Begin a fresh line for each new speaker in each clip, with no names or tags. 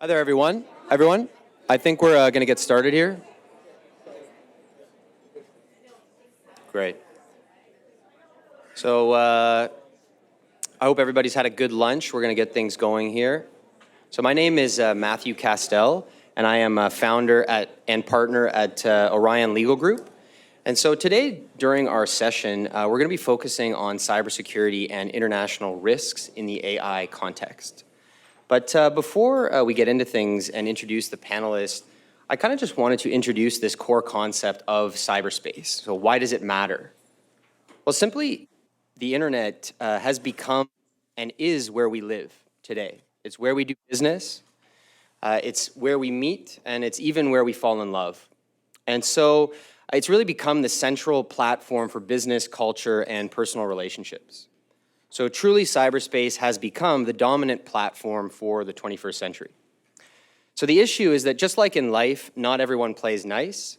Hi there, everyone. I think we're going to get started here. Great. So I hope everybody's had a good lunch. We're going to get things going here. So my name is Matthew Castell, and I am a founder and partner at Orion Legal Group. And so today, during our session, we're going to be focusing on cybersecurity and international risks in the AI context. But before we get into things and introduce the panelists, I kind of just wanted to introduce this core concept of cyberspace. So why does it matter? Well, simply, the internet has become and is where we live today. It's where we do business, it's where we meet, and it's even where we fall in love. And so it's really become the central platform for business, culture, and personal relationships. So truly, cyberspace has become the dominant platform for the 21st century. So the issue is that just like in life, not everyone plays nice.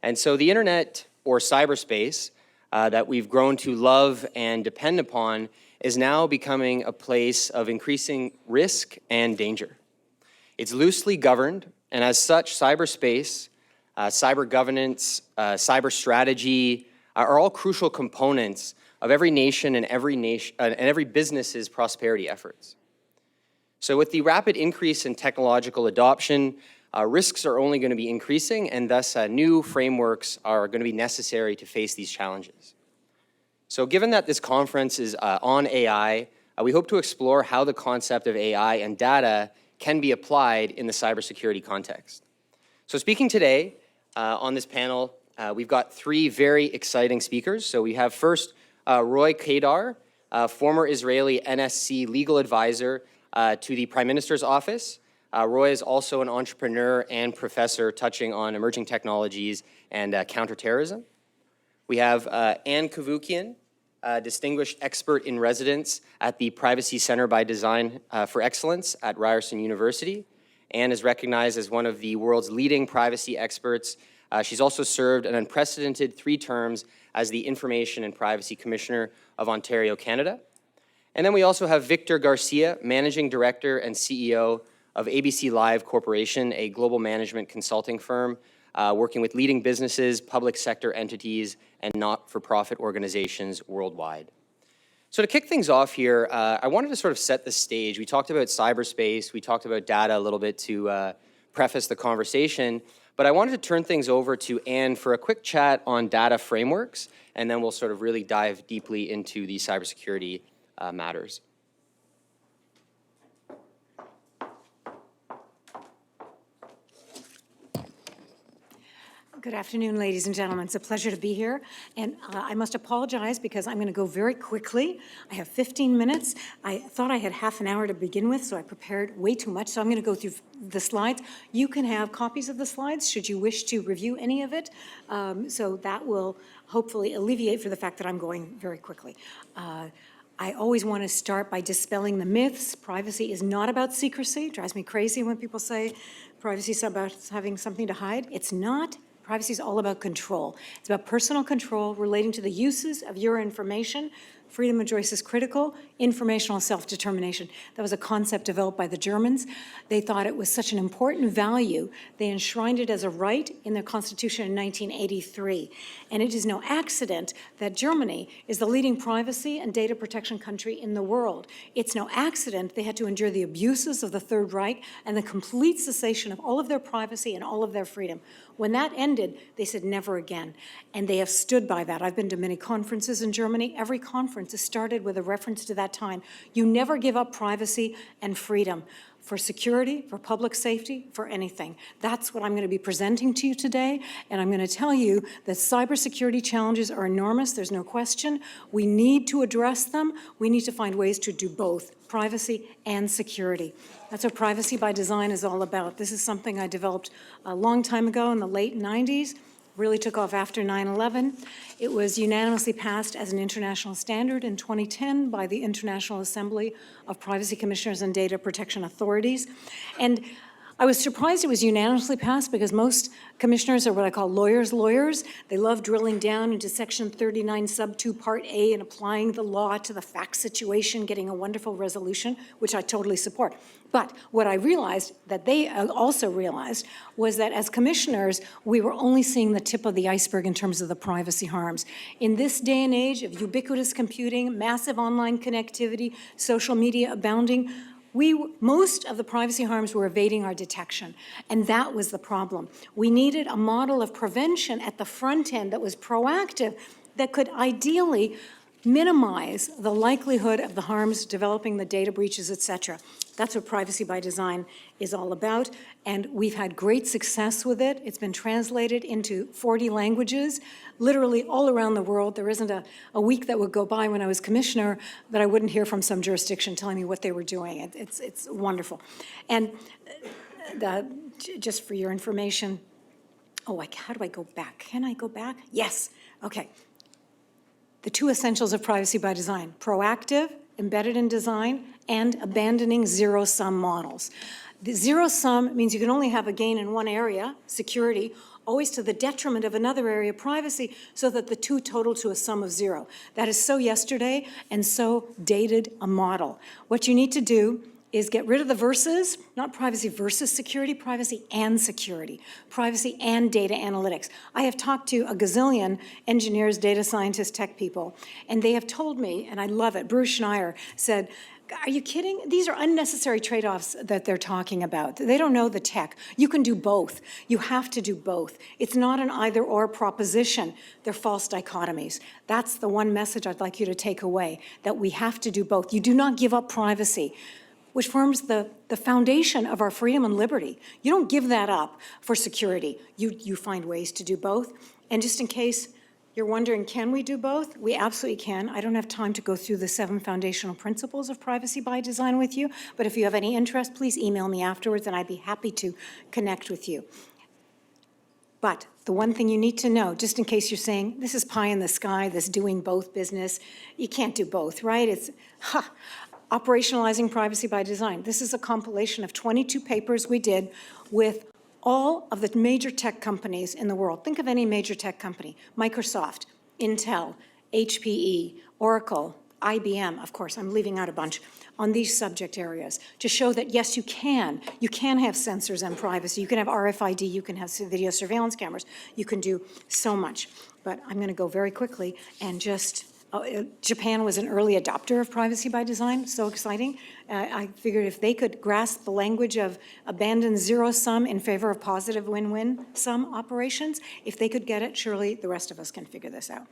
And so the internet or cyberspace that we've grown to love and depend upon is now becoming a place of increasing risk and danger. It's loosely governed, and as such, cyberspace, cyber governance, cyber strategy are all crucial components of every nation and every business's prosperity efforts. So with the rapid increase in technological adoption, risks are only going to be increasing, and thus new frameworks are going to be necessary to face these challenges. So given that this conference is on AI, we hope to explore how the concept of AI and data can be applied in the cybersecurity context. So speaking today on this panel, we've got three very exciting speakers. So we have first Roy Kedar, former Israeli NSC legal advisor to the Prime Minister's office. Roy is also an entrepreneur and professor touching on emerging technologies and counterterrorism. We have Anne Kavukian, distinguished expert in residence at the Privacy Center by Design for Excellence at Ryerson University. Anne is recognized as one of the world's leading privacy experts. She's also served an unprecedented 3 terms as the Information and Privacy Commissioner of Ontario, Canada. And then we also have Victor Garcia, Managing Director and CEO of ABC Live Corporation, a global management consulting firm working with leading businesses, public sector entities, and not-for-profit organizations worldwide. So to kick things off here, I wanted to sort of set the stage. We talked about cyberspace, we talked about data a little bit to preface the conversation, but I wanted to turn things over to Anne for a quick chat on data frameworks, and then we'll sort of really dive deeply into the cybersecurity matters.
Good afternoon, ladies and gentlemen. It's a pleasure to be here. And I must apologize because I'm going to go very quickly. I have 15 minutes. I thought I had half an hour to begin with, so I prepared way too much. So I'm going to go through the slides. You can have copies of the slides should you wish to review any of it. So that will hopefully alleviate for the fact that I'm going very quickly. I always want to start by dispelling the myths. Privacy is not about secrecy. It drives me crazy when people say privacy is about having something to hide. It's not. Privacy is all about control. It's about personal control relating to the uses of your information. Freedom of choice is critical. Informational self-determination. That was a concept developed by the Germans. They thought it was such an important value. They enshrined it as a right in their constitution in 1983. And it is no accident that Germany is the leading privacy and data protection country in the world. It's no accident they had to endure the abuses of the Third Reich and the complete cessation of all of their privacy and all of their freedom. When that ended, they said never again. And they have stood by that. I've been to many conferences in Germany. Every conference is started with a reference to that time. You never give up privacy and freedom for security, for public safety, for anything. That's what I'm going to be presenting to you today, and I'm going to tell you that cybersecurity challenges are enormous, there's no question. We need to address them. We need to find ways to do both, privacy and security. That's what Privacy by Design is all about. This is something I developed a long time ago in the late 90s. Really took off after 9/11. It was unanimously passed as an international standard in 2010 by the International Assembly of Privacy Commissioners and Data Protection Authorities. And I was surprised it was unanimously passed because most commissioners are what I call lawyers. They love drilling down into Section 39, Sub 2, Part A, and applying the law to the fact situation, getting a wonderful resolution, which I totally support. But what I realized, that they also realized, was that as commissioners, we were only seeing the tip of the iceberg in terms of the privacy harms. In this day and age of ubiquitous computing, massive online connectivity, social media abounding, most of the privacy harms were evading our detection, and that was the problem. We needed a model of prevention at the front end that was proactive, that could ideally minimize the likelihood of the harms developing, the data breaches, et cetera. That's what Privacy by Design is all about, and we've had great success with it. It's been translated into 40 languages, literally all around the world. There isn't a week that would go by when I was commissioner that I wouldn't hear from some jurisdiction telling me what they were doing. It's wonderful. And just for your information, how do I go back? Can I go back? Yes, okay. The two essentials of Privacy by Design: proactive, embedded in design, and abandoning zero-sum models. The zero-sum means you can only have a gain in one area, security, always to the detriment of another area, privacy, so that the two total to a sum of zero. That is so yesterday and so dated a model. What you need to do is get rid of the versus, not privacy versus security, privacy and security, privacy and data analytics. I have talked to a gazillion engineers, data scientists, tech people, and they have told me, and I love it, Bruce Schneier said, are you kidding? These are unnecessary trade-offs that they're talking about. They don't know the tech. You can do both. You have to do both. It's not an either-or proposition. They're false dichotomies. That's the one message I'd like you to take away, that we have to do both. You do not give up privacy, which forms the foundation of our freedom and liberty. You don't give that up for security. You find ways to do both. And just in case you're wondering, can we do both? We absolutely can. I don't have time to go through the 7 foundational principles of Privacy by Design with you, but if you have any interest, please email me afterwards and I'd be happy to connect with you. But the one thing you need to know, just in case you're saying, this is pie in the sky, this doing both business, you can't do both, right? It's, operationalizing Privacy by Design. This is a compilation of 22 papers we did with all of the major tech companies in the world. Think of any major tech company: Microsoft, Intel, HPE, Oracle, IBM, of course, I'm leaving out a bunch, on these subject areas, to show that yes, you can have sensors and privacy, you can have RFID, you can have video surveillance cameras, you can do so much. But I'm gonna go very quickly and just, Japan was an early adopter of Privacy by Design, so exciting. I figured if they could grasp the language of abandon zero-sum in favor of positive win-win sum operations, if they could get it, surely the rest of us can figure this out.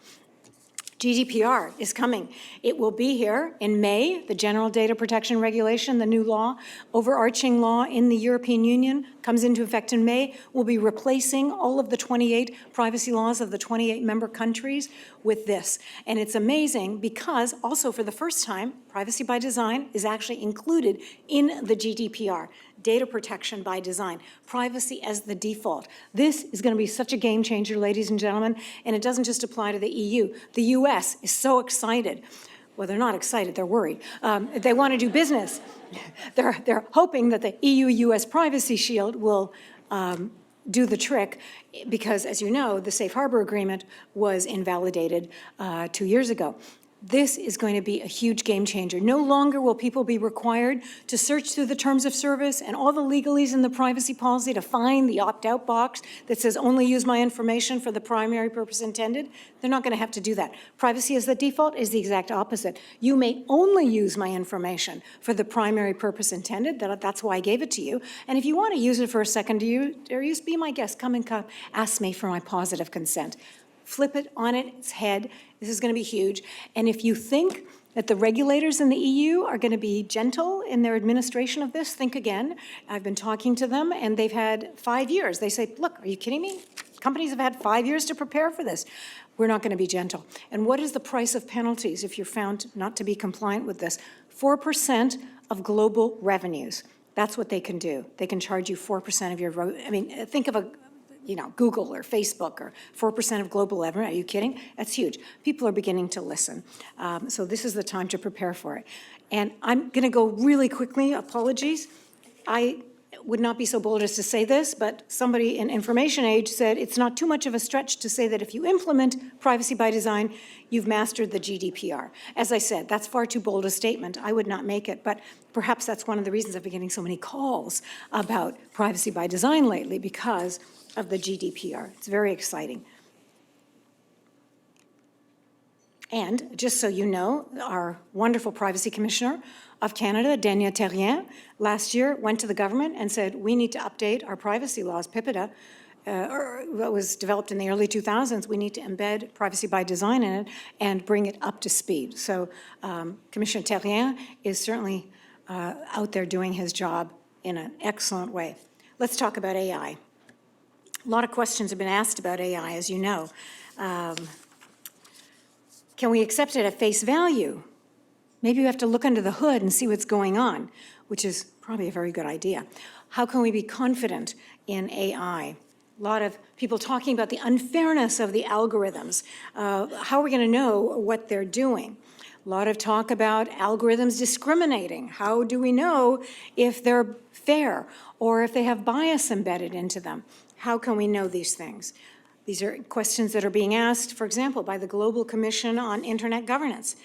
GDPR is coming. It will be here in May, the General Data Protection Regulation, the new law, overarching law in the European Union, comes into effect in May. We'll be replacing all of the 28 privacy laws of the 28 member countries with this. And it's amazing because also for the first time, Privacy by Design is actually included in the GDPR. Data protection by design, privacy as the default. This is going to be such a game changer, ladies and gentlemen, and it doesn't just apply to the EU. The US is so excited. Well, they're not excited, they're worried. They want to do business. They're hoping that the EU-US Privacy Shield will do the trick because, as you know, the Safe Harbor Agreement was invalidated 2 years ago. This is going to be a huge game changer. No longer will people be required to search through the terms of service and all the legalese in the privacy policy to find the opt-out box that says only use my information for the primary purpose intended. They're not going to have to do that. Privacy as the default is the exact opposite. You may only use my information for the primary purpose intended. That's why I gave it to you. And if you want to use it for a secondary use, be my guest. Come and ask me for my positive consent. Flip it on its head. This is going to be huge. And if you think that the regulators in the EU are going to be gentle in their administration of this, think again. I've been talking to them, and they've had 5 years. They say, look, are you kidding me? Companies have had 5 years to prepare for this. We're not going to be gentle. And what is the price of penalties if you're found not to be compliant with this? 4% of global revenues. That's what they can do. They can charge you 4% of your, think of Google or Facebook or 4% of global revenue. Are you kidding? That's huge. People are beginning to listen. So this is the time to prepare for it. And I'm going to go really quickly. Apologies. would not be so bold as to say this, but somebody in information age said it's not too much of a stretch to say that if you implement privacy by design, you've mastered the GDPR. As I said, that's far too bold a statement. I would not make it, but perhaps that's one of the reasons I've been getting so many calls about privacy by design lately, because of the GDPR. It's very exciting. And just so you know, our wonderful privacy commissioner of Canada, Dania Terrien, last year went to the government and said, we need to update our privacy laws, PIPEDA, that was developed in the early 2000s. We need to embed privacy by design in it and bring it up to speed. So Commissioner Terrien is certainly out there doing his job in an excellent way. Let's talk about AI. A lot of questions have been asked about AI, as you know. Can we accept it at face value? Maybe we have to look under the hood and see what's going on, which is probably a very good idea. How can we be confident in AI? A lot of people talking about the unfairness of the algorithms. How are we going to know what they're doing? A lot of talk about algorithms discriminating. How do we know if they're fair or if they have bias embedded into them? How can we know these things? These are questions that are being asked, for example, by the Global Commission on Internet Governance.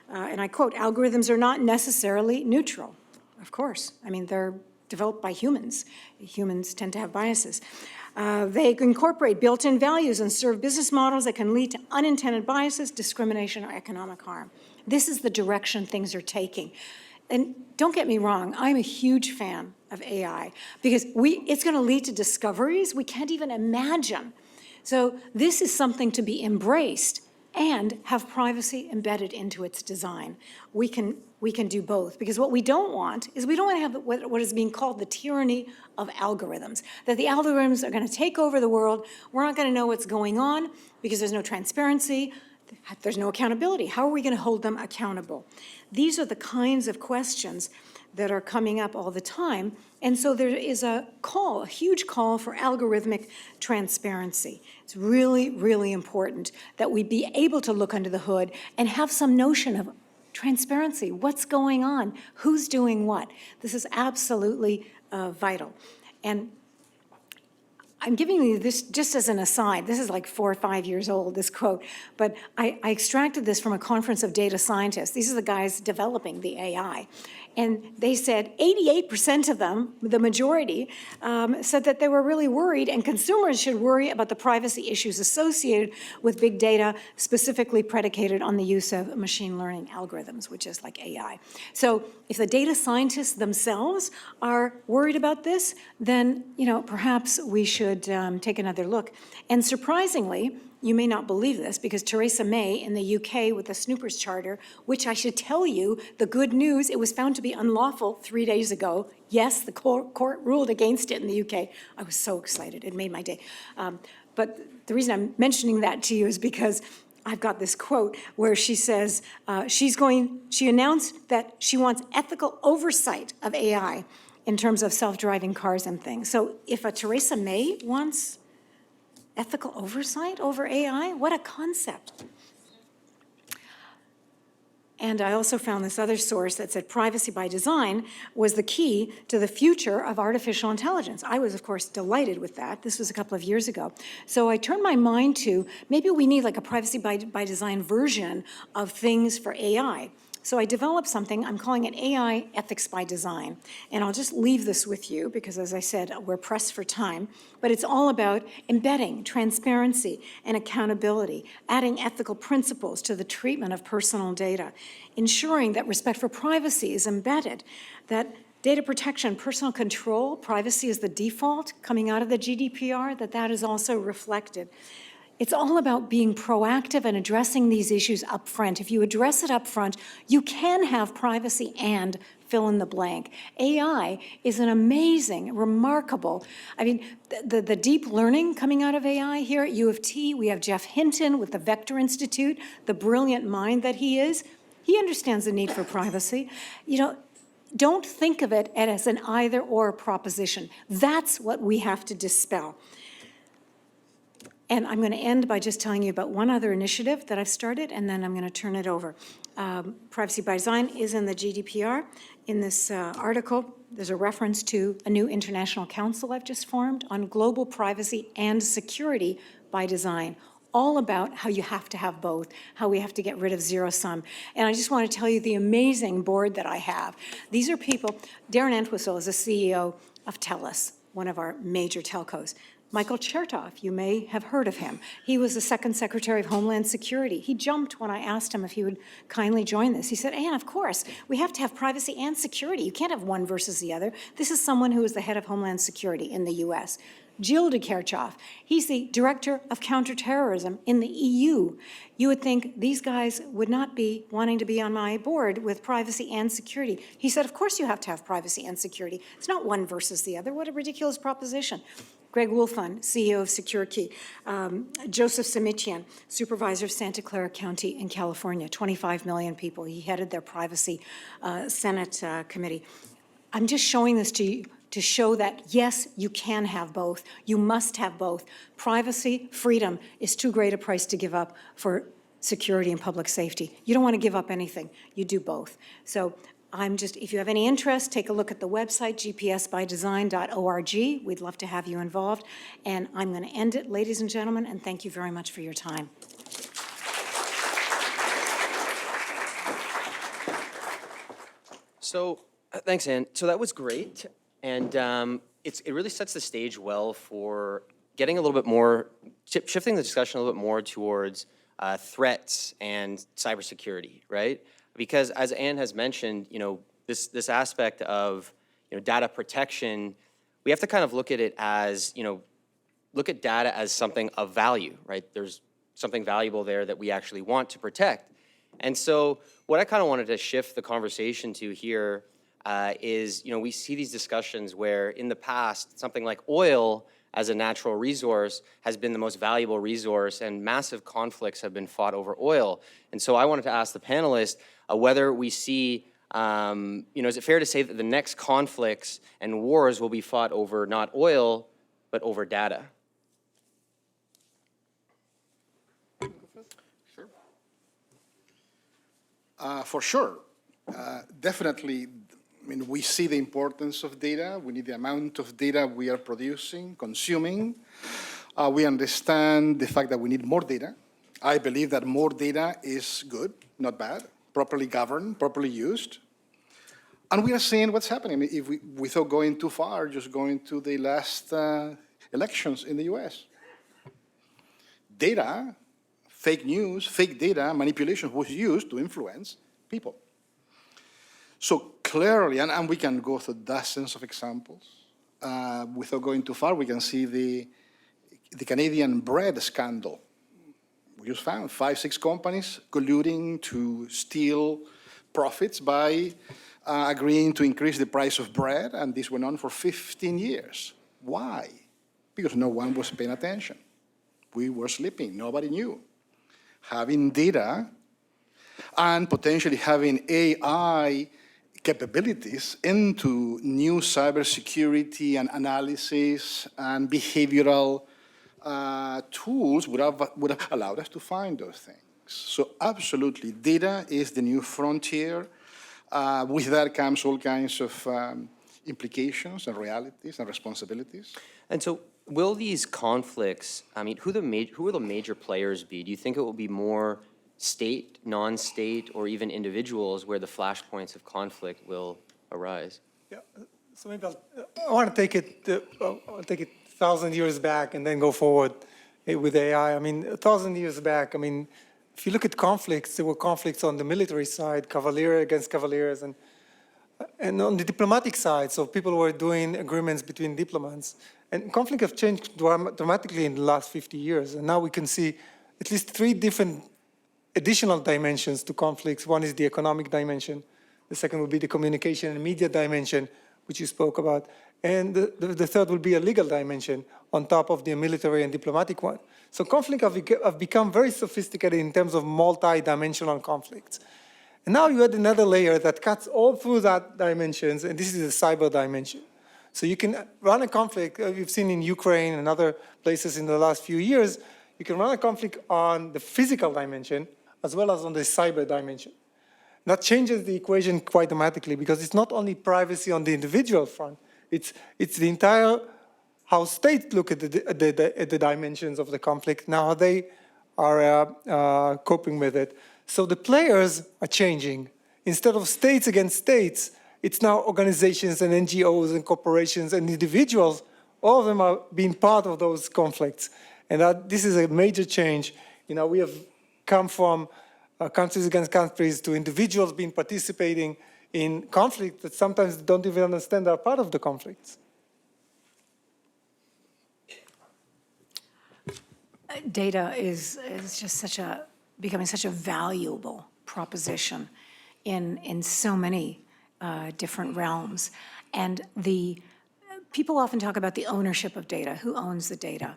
And I quote, algorithms are not necessarily neutral. Of course. I mean, they're developed by humans. Humans tend to have biases. They incorporate built-in values and serve business models that can lead to unintended biases, discrimination, or economic harm. This is the direction things are taking. And don't get me wrong, I'm a huge fan of AI because it's going to lead to discoveries we can't even imagine. So this is something to be embraced and have privacy embedded into its design. We can do both, because what we don't want is we don't want to have what is being called the tyranny of algorithms, that the algorithms are going to take over the world. We're not going to know what's going on because there's no transparency, there's no accountability. How are we going to hold them accountable? These are the kinds of questions that are coming up all the time. And so there is a huge call for algorithmic transparency. It's really, really important that we be able to look under the hood and have some notion of transparency. What's going on? Who's doing what? This is absolutely vital. And I'm giving you this just as an aside. This is like 4 or 5 years old, this quote, but I extracted this from a conference of data scientists. These are the guys developing the AI. And they said 88% of them, the majority, said that they were really worried, and consumers should worry about the privacy issues associated with big data, specifically predicated on the use of machine learning algorithms, which is like AI. So if the data scientists themselves are worried about this, then perhaps we should take another look. And surprisingly, you may not believe this, because Theresa May in the UK with the Snoopers Charter, which I should tell you, the good news, it was found to be unlawful 3 days ago. Yes, the court ruled against it in the UK. I was so excited. It made my day. But the reason I'm mentioning that to you is because I've got this quote where she says she announced that she wants ethical oversight of AI in terms of self-driving cars and things. So if a Theresa May wants ethical oversight over AI? What a concept. And I also found this other source that said privacy by design was the key to the future of artificial intelligence. I was, of course, delighted with that. This was a couple of years ago. So I turned my mind to maybe we need like a privacy by design version of things for AI. So I developed something, I'm calling it AI Ethics by Design. And I'll just leave this with you because, as I said, we're pressed for time. But it's all about embedding transparency and accountability, adding ethical principles to the treatment of personal data, ensuring that respect for privacy is embedded, that data protection, personal control, privacy is the default coming out of the GDPR, that is also reflected. It's all about being proactive and addressing these issues up front. If you address it up front, you can have privacy and fill in the blank. AI is an amazing, remarkable, I mean, the deep learning coming out of AI here at U of T, we have Jeff Hinton with the Vector Institute, the brilliant mind that he is. He understands the need for privacy. Don't think of it as an either-or proposition. That's what we have to dispel. And I'm going to end by just telling you about one other initiative that I've started, and then I'm going to turn it over. Privacy by Design is in the GDPR, In this article, there's a reference to a new international council I've just formed on global privacy and security by design, all about how you have to have both, how we have to get rid of zero-sum. And I just want to tell you the amazing board that I have. These are people, Darren Entwistle is the CEO of TELUS, one of our major telcos. Michael Chertoff, you may have heard of him. He was the second Secretary of Homeland Security. He jumped when I asked him if he would kindly join this. He said, Anne, of course, we have to have privacy and security. You can't have one versus the other. This is someone who is the head of Homeland Security in the US. Jill de Kerchhoff, he's the Director of Counterterrorism in the EU. You would think these guys would not be wanting to be on my board with privacy and security. He said, of course you have to have privacy and security. It's not one versus the other. What a ridiculous proposition. Greg Wolfund, CEO of SecureKey. Joseph Simichian, Supervisor of Santa Clara County in California, 25 million people. He headed their Privacy Senate Committee. I'm just showing this to you to show that, yes, you can have both. You must have both. Privacy, freedom is too great a price to give up for security and public safety. You don't want to give up anything. You do both. So if you have any interest, take a look at the website, gpsbydesign.org. We'd love to have you involved. And I'm going to end it, ladies and gentlemen, and thank you very much for your time.
So, thanks, Anne. So that was great. And it really sets the stage well for getting a little bit more, shifting the discussion a little bit more towards threats and cybersecurity, right? Because as Anne has mentioned, this aspect of data protection, we have to kind of look at it as look at data as something of value, right? There's something valuable there that we actually want to protect. And so what I kind of wanted to shift the conversation to here is, we see these discussions where in the past, something like oil as a natural resource has been the most valuable resource, and massive conflicts have been fought over oil. And so I wanted to ask the panelists whether we see, is it fair to say that the next conflicts and wars will be fought over not oil, but over data?
Sure. For sure. Definitely. We see the importance of data. We need the amount of data we are producing, consuming. We understand the fact that we need more data. I believe that more data is good, not bad, properly governed, properly used. And we are seeing what's happening. If without going too far, just going to the last elections in the US. Data, fake news, fake data, manipulation was used to influence people. So clearly, and we can go through dozens of examples. Without going too far, we can see the Canadian bread scandal. We just found 5, 6 companies colluding to steal profits by agreeing to increase the price of bread, and this went on for 15 years. Why? Because no one was paying attention. We were sleeping, nobody knew. Having data and potentially having AI capabilities into new cybersecurity and analysis and behavioral tools would have allowed us to find those things. So absolutely, data is the new frontier. With that comes all kinds of implications and realities and responsibilities.
And so will these conflicts, who will the major players be? Do you think it will be more state, non-state, or even individuals where the flashpoints of conflict will arise?
Yeah, so maybe I want to take it 1,000 years back and then go forward with AI. 1,000 years back, if you look at conflicts, there were conflicts on the military side, cavalier against cavaliers, and on the diplomatic side, so people were doing agreements between diplomats. And conflict have changed dramatically in the last 50 years, and now we can see at least 3 different additional dimensions to conflicts. One is the economic dimension. The second will be the communication and media dimension, which you spoke about. And the third will be a legal dimension on top of the military and diplomatic one. So conflict have become very sophisticated in terms of multi-dimensional conflicts. And now you add another layer that cuts all through that dimensions, and this is the cyber dimension. So you can run a conflict, you've seen in Ukraine and other places in the last few years, you can run a conflict on the physical dimension as well as on the cyber dimension. That changes the equation quite dramatically because it's not only privacy on the individual front, it's the entire how states look at the dimensions of the conflict, now how they are coping with it. So the players are changing. Instead of states against states, it's now organizations and NGOs and corporations and individuals. All of them are being part of those conflicts. And this is a major change. We have come from countries against countries to individuals being participating in conflict that sometimes don't even understand are part of the conflicts.
Data is just becoming such a valuable proposition in so many different realms. And people often talk about the ownership of data, who owns the data.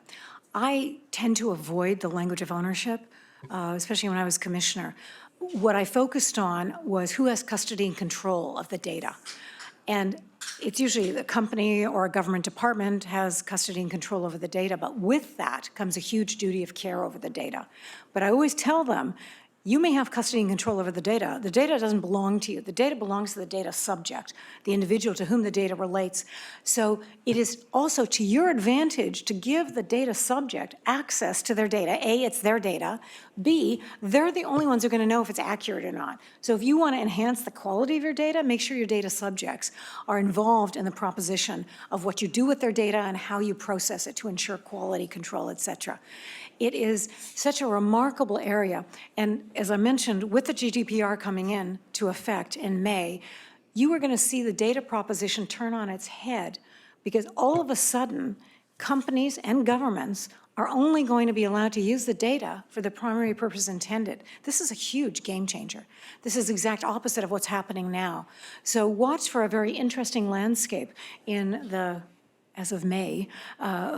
I tend to avoid the language of ownership, especially when I was commissioner. What I focused on was who has custody and control of the data. And it's usually the company or a government department has custody and control over the data, but with that comes a huge duty of care over the data. But I always tell them, you may have custody and control over the data. The data doesn't belong to you. The data belongs to the data subject, the individual to whom the data relates. So it is also to your advantage to give the data subject access to their data. A, it's their data. B, they're the only ones who are going to know if it's accurate or not. So if you want to enhance the quality of your data, make sure your data subjects are involved in the proposition of what you do with their data and how you process it to ensure quality control, et cetera. It is such a remarkable area. And as I mentioned, with the GDPR coming in to effect in May, you are going to see the data proposition turn on its head because all of a sudden, companies and governments are only going to be allowed to use the data for the primary purpose intended. This is a huge game changer. This is the exact opposite of what's happening now. So watch for a very interesting landscape as of May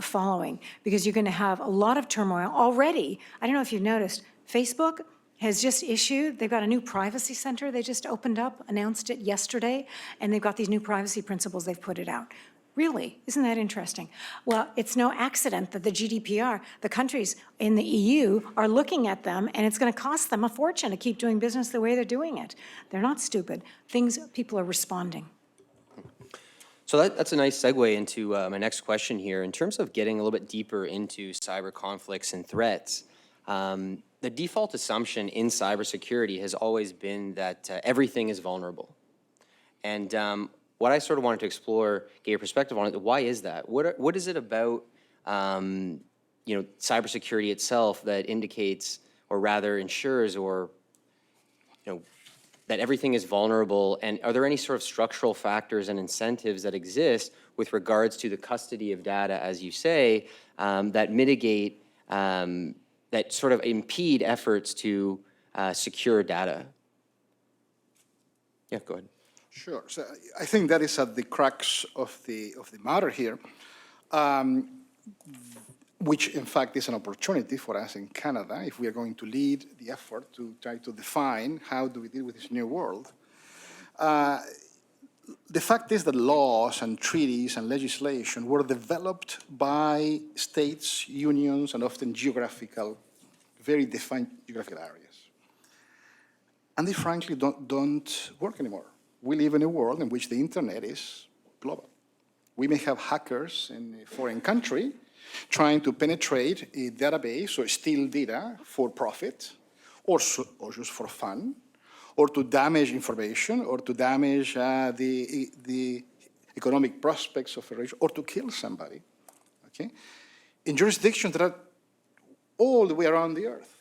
following, because you're going to have a lot of turmoil already. I don't know if you've noticed, Facebook has just issued, they've got a new privacy center they just opened up, announced it yesterday, and they've got these new privacy principles they've put it out. Really, isn't that interesting? Well, it's no accident that the GDPR, the countries in the EU are looking at them, and it's going to cost them a fortune to keep doing business the way they're doing it. They're not stupid. People are responding.
So that's a nice segue into my next question here. In terms of getting a little bit deeper into cyber conflicts and threats, the default assumption in cybersecurity has always been that everything is vulnerable. And what I sort of wanted to explore, get your perspective on it, why is that? What is it about cybersecurity itself that indicates, or rather ensures, or that everything is vulnerable? And are there any sort of structural factors and incentives that exist with regards to the custody of data, as you say, that mitigate, that sort of impede efforts to secure data? Yeah, go ahead.
Sure. So I think that is at the crux of the matter here, which in fact is an opportunity for us in Canada if we are going to lead the effort to try to define how do we deal with this new world. The fact is that laws and treaties and legislation were developed by states, unions, and often very defined geographical areas. And they frankly don't work anymore. We live in a world in which the internet is global. We may have hackers in a foreign country trying to penetrate a database or steal data for profit, or just for fun, or to damage information, or to damage the economic prospects of a region, or to kill somebody, okay? In jurisdictions that are all the way around the earth,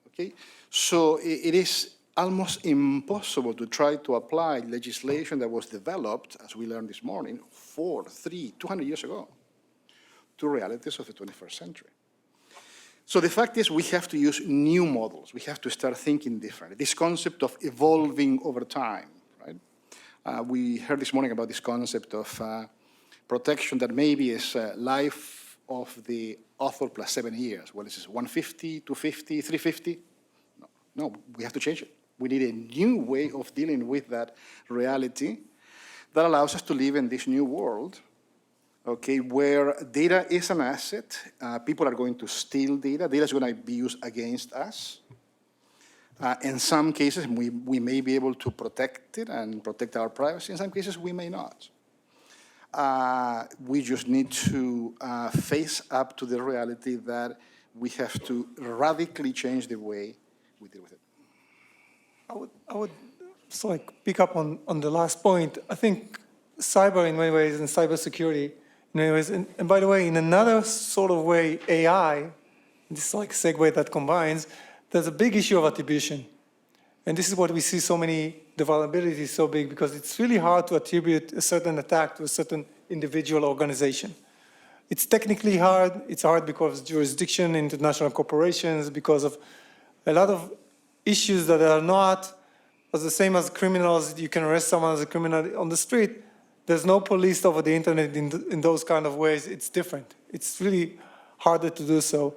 okay? So it is almost impossible to try to apply legislation that was developed, as we learned this morning, 200 years ago, to realities of the 21st century. So the fact is we have to use new models. We have to start thinking differently. This concept of evolving over time, right? We heard this morning about this concept of protection that maybe is life of the author plus 7 years. Well, this is 150, 250, 350? No, we have to change it. We need a new way of dealing with that reality that allows us to live in this new world, okay, where data is an asset. People are going to steal data. Data is going to be used against us. In some cases, we may be able to protect it and protect our privacy. In some cases, we may not. We just need to face up to the reality that we have to radically change the way we deal with it.
I would so like pick up on the last point. I think cyber in many ways and cybersecurity in many ways, and by the way, in another sort of way, AI, this is like a segue that combines, there's a big issue of attribution. And this is what we see so many, the vulnerability is so big because it's really hard to attribute a certain attack to a certain individual organization. It's technically hard. It's hard because of jurisdiction, international corporations, because of a lot of issues that are not as the same as criminals. You can arrest someone as a criminal on the street. There's no police over the internet in those kind of ways. It's different. It's really harder to do so.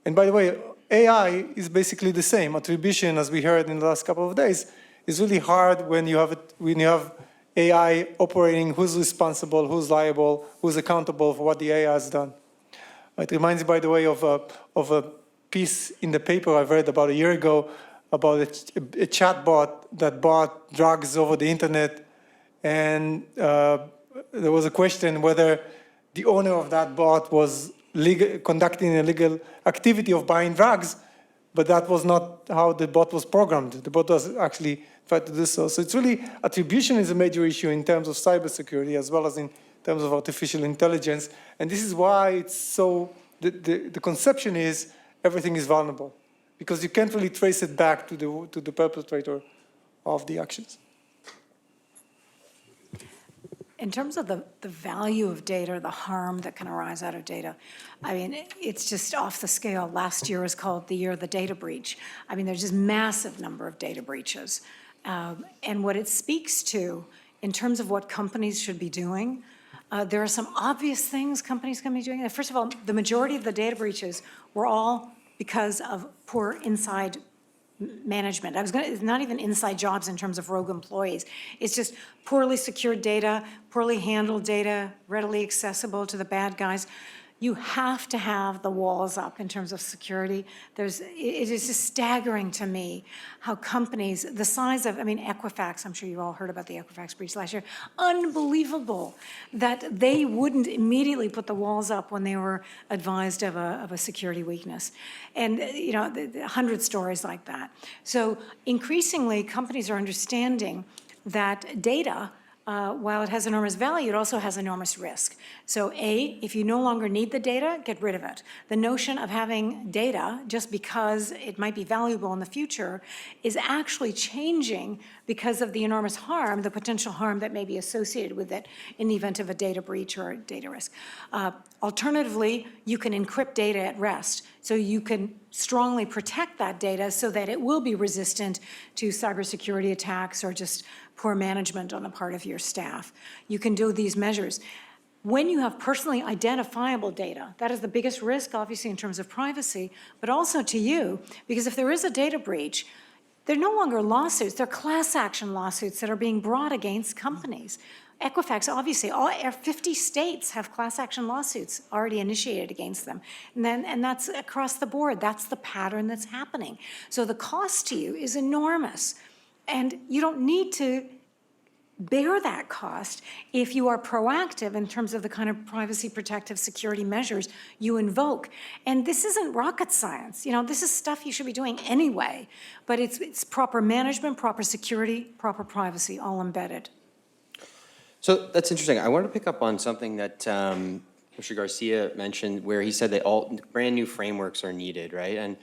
And by the way, AI is basically the same. Attribution, as we heard in the last couple of days, is really hard when you have AI operating, who's responsible, who's liable, who's accountable for what the AI has done. It reminds me, by the way, of a piece in the paper I've read about a year ago about a chatbot that bought drugs over the internet. And there was a question whether the owner of that bot was conducting an illegal activity of buying drugs, but that was not how the bot was programmed. The bot was actually tried to do so. So it's really, attribution is a major issue in terms of cybersecurity as well as in terms of artificial intelligence. And this is why it's so, the conception is everything is vulnerable because you can't really trace it back to the perpetrator of the actions.
In terms of the value of data, the harm that can arise out of data, I mean, it's just off the scale. Last year was called the year of the data breach. I mean, there's just massive number of data breaches. And what it speaks to, in terms of what companies should be doing, there are some obvious things companies can be doing. First of all, the majority of the data breaches were all because of poor inside management. It's not even inside jobs in terms of rogue employees. It's just poorly secured data, poorly handled data, readily accessible to the bad guys. You have to have the walls up in terms of security. It is just staggering to me how companies, the size of, I mean, Equifax, I'm sure you all heard about the Equifax breach last year, unbelievable that they wouldn't immediately put the walls up when they were advised of a security weakness. And, you know, 100 stories like that. So increasingly, companies are understanding that data, while it has enormous value, it also has enormous risk. So A, if you no longer need the data, get rid of it. The notion of having data just because it might be valuable in the future is actually changing because of the enormous harm, the potential harm that may be associated with it in the event of a data breach or a data risk. Alternatively, you can encrypt data at rest. So you can strongly protect that data so that it will be resistant to cybersecurity attacks or just poor management on the part of your staff. You can do these measures. When you have personally identifiable data, that is the biggest risk, obviously, in terms of privacy, but also to you, because if there is a data breach, they're no longer lawsuits, they're class action lawsuits that are being brought against companies. Equifax, obviously, all 50 states have class action lawsuits already initiated against them. And that's across the board. That's the pattern that's happening. So the cost to you is enormous. And you don't need to bear that cost if you are proactive in terms of the kind of privacy protective security measures you invoke. And this isn't rocket science. You know, this is stuff you should be doing anyway. But it's proper management, proper security, proper privacy, all embedded.
So that's interesting. I wanted to pick up on something that Mr. Garcia mentioned where he said that all brand new frameworks are needed, right? And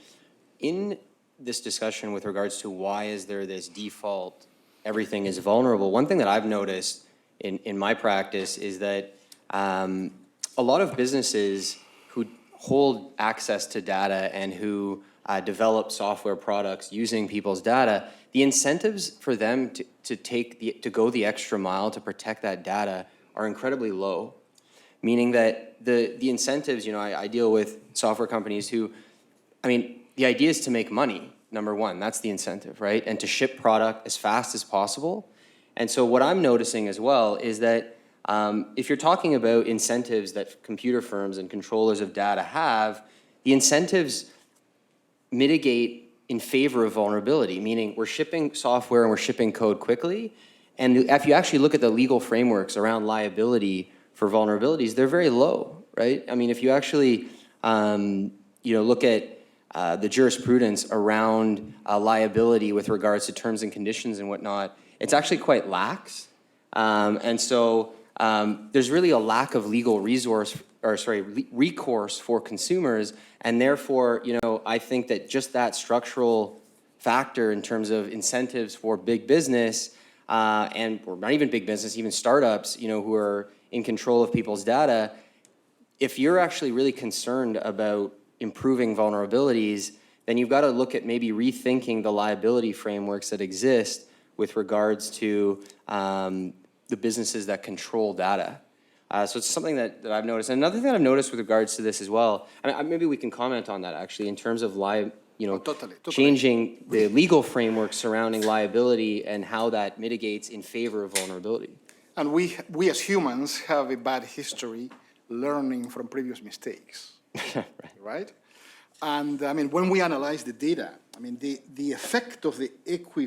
in this discussion with regards to why is there this default, everything is vulnerable, one thing that I've noticed in my practice is that a lot of businesses who hold access to data and who develop software products using people's data, the incentives for them to go the extra mile to protect that data are incredibly low. Meaning that the incentives, you know, I deal with software companies who, I mean, the idea is to make money, number one, that's the incentive, right? And to ship product as fast as possible. And so what I'm noticing as well is that if you're talking about incentives that computer firms and controllers of data have, the incentives mitigate in favor of vulnerability, meaning we're shipping software and we're shipping code quickly. And if you actually look at the legal frameworks around liability for vulnerabilities, they're very low, right? I mean, if you actually look at the jurisprudence around liability with regards to terms and conditions and whatnot, it's actually quite lax. And so there's really a lack of legal recourse for consumers, and therefore, I think that just that structural factor in terms of incentives for big business, or not even big business, even startups, who are in control of people's data, if you're actually really concerned about improving vulnerabilities, then you've got to look at maybe rethinking the liability frameworks that exist with regards to the businesses that control data. So it's something that I've noticed. And another thing I've noticed with regards to this as well, maybe we can comment on that actually in terms of
Totally.
changing the legal framework surrounding liability and how that mitigates in favor of vulnerability.
And we as humans have a bad history learning from previous mistakes, right? And I mean, when we analyze the data, I mean, the effect of the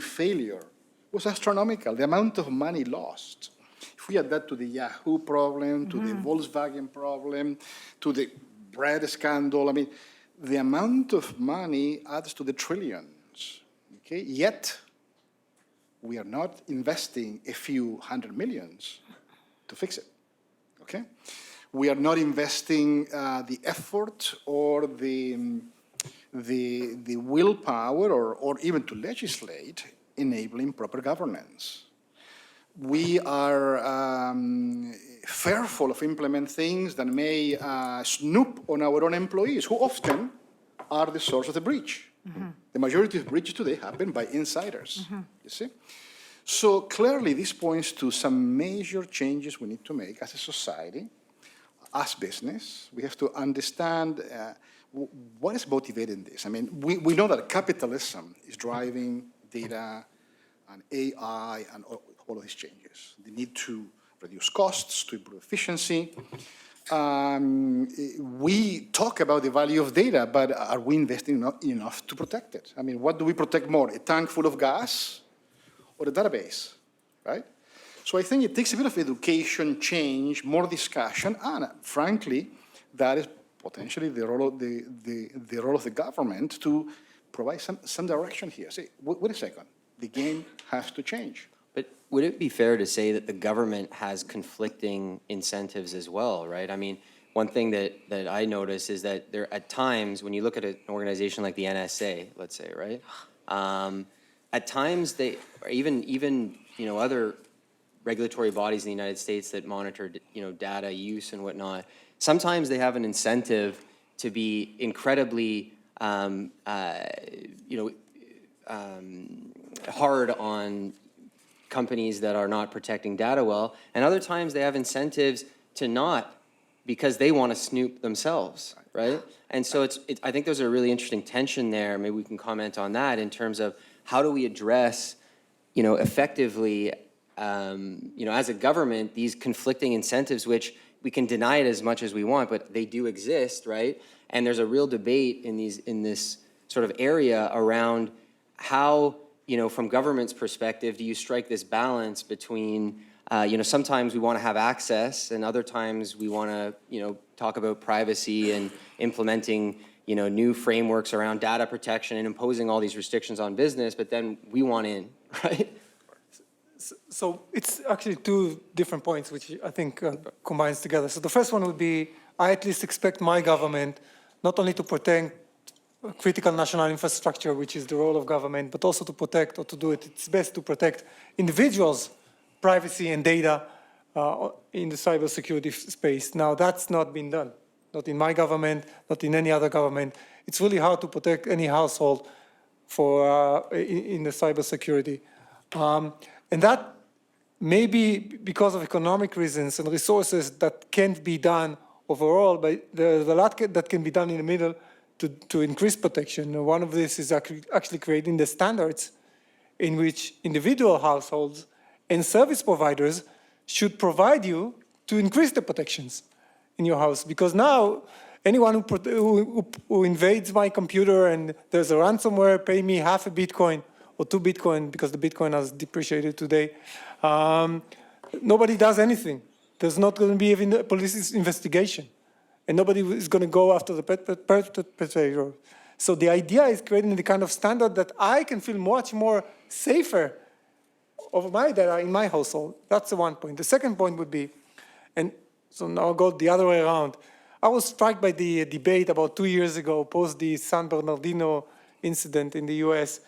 failure was astronomical, the amount of money lost. If we add that to the Yahoo problem, to the Volkswagen problem, to the bread scandal, I mean, the amount of money adds to the trillions, okay? Yet, we are not investing a few hundred millions to fix it, okay? We are not investing the effort or the willpower or even to legislate enabling proper governance. We are fearful of implementing things that may snoop on our own employees, who often are the source of the breach. The majority of breaches today happen by insiders, you see? So clearly this points to some major changes we need to make as a society, as business. We have to understand what is motivating this. I mean, we know that capitalism is driving data and AI and all of these changes. The need to reduce costs, to improve efficiency. We talk about the value of data, but are we investing enough to protect it? I mean, what do we protect more, a tank full of gas or a database, right? So I think it takes a bit of education, change, more discussion, and frankly, that is potentially the role of the role of the government to provide some direction here. Say, wait a second, the game has to change.
But would it be fair to say that the government has conflicting incentives as well, right? I mean, one thing that I notice is that there, at times, when you look at an organization like the NSA, let's say, right? At times, they, or even other regulatory bodies in the United States that monitor, data use and whatnot, sometimes they have an incentive to be incredibly, hard on companies that are not protecting data well, and other times they have incentives to not, because they want to snoop themselves, right? And so I think there's a really interesting tension there. Maybe we can comment on that in terms of how do we address, effectively, as a government, these conflicting incentives, which we can deny it as much as we want, but they do exist, right? And there's a real debate in this sort of area around how, from government's perspective, do you strike this balance between, sometimes we want to have access, and other times we want to, talk about privacy and implementing, new frameworks around data protection and imposing all these restrictions on business, but then we want in, right?
So it's actually two different points, which I think combines together. So the first one would be, I at least expect my government not only to protect critical national infrastructure, which is the role of government, but also to protect, or to do its best to protect individuals' privacy and data in the cybersecurity space. Now, that's not been done, not in my government, not in any other government. It's really hard to protect any household in the cybersecurity. And that may be because of economic reasons and resources that can't be done overall, but there's a lot that can be done in the middle to increase protection. And one of this is actually creating the standards in which individual households and service providers should provide you to increase the protections in your house. Because now, anyone who invades my computer and there's a ransomware, pay me half a Bitcoin or 2 Bitcoin, because the Bitcoin has depreciated today. Nobody does anything. There's not going to be even a police investigation. And nobody is going to go after the perpetrator. So the idea is creating the kind of standard that I can feel much more safer over my data in my household. That's the one point. The second point would be, and so now I'll go the other way around. I was struck by the debate about 2 years ago, post the San Bernardino incident in the US,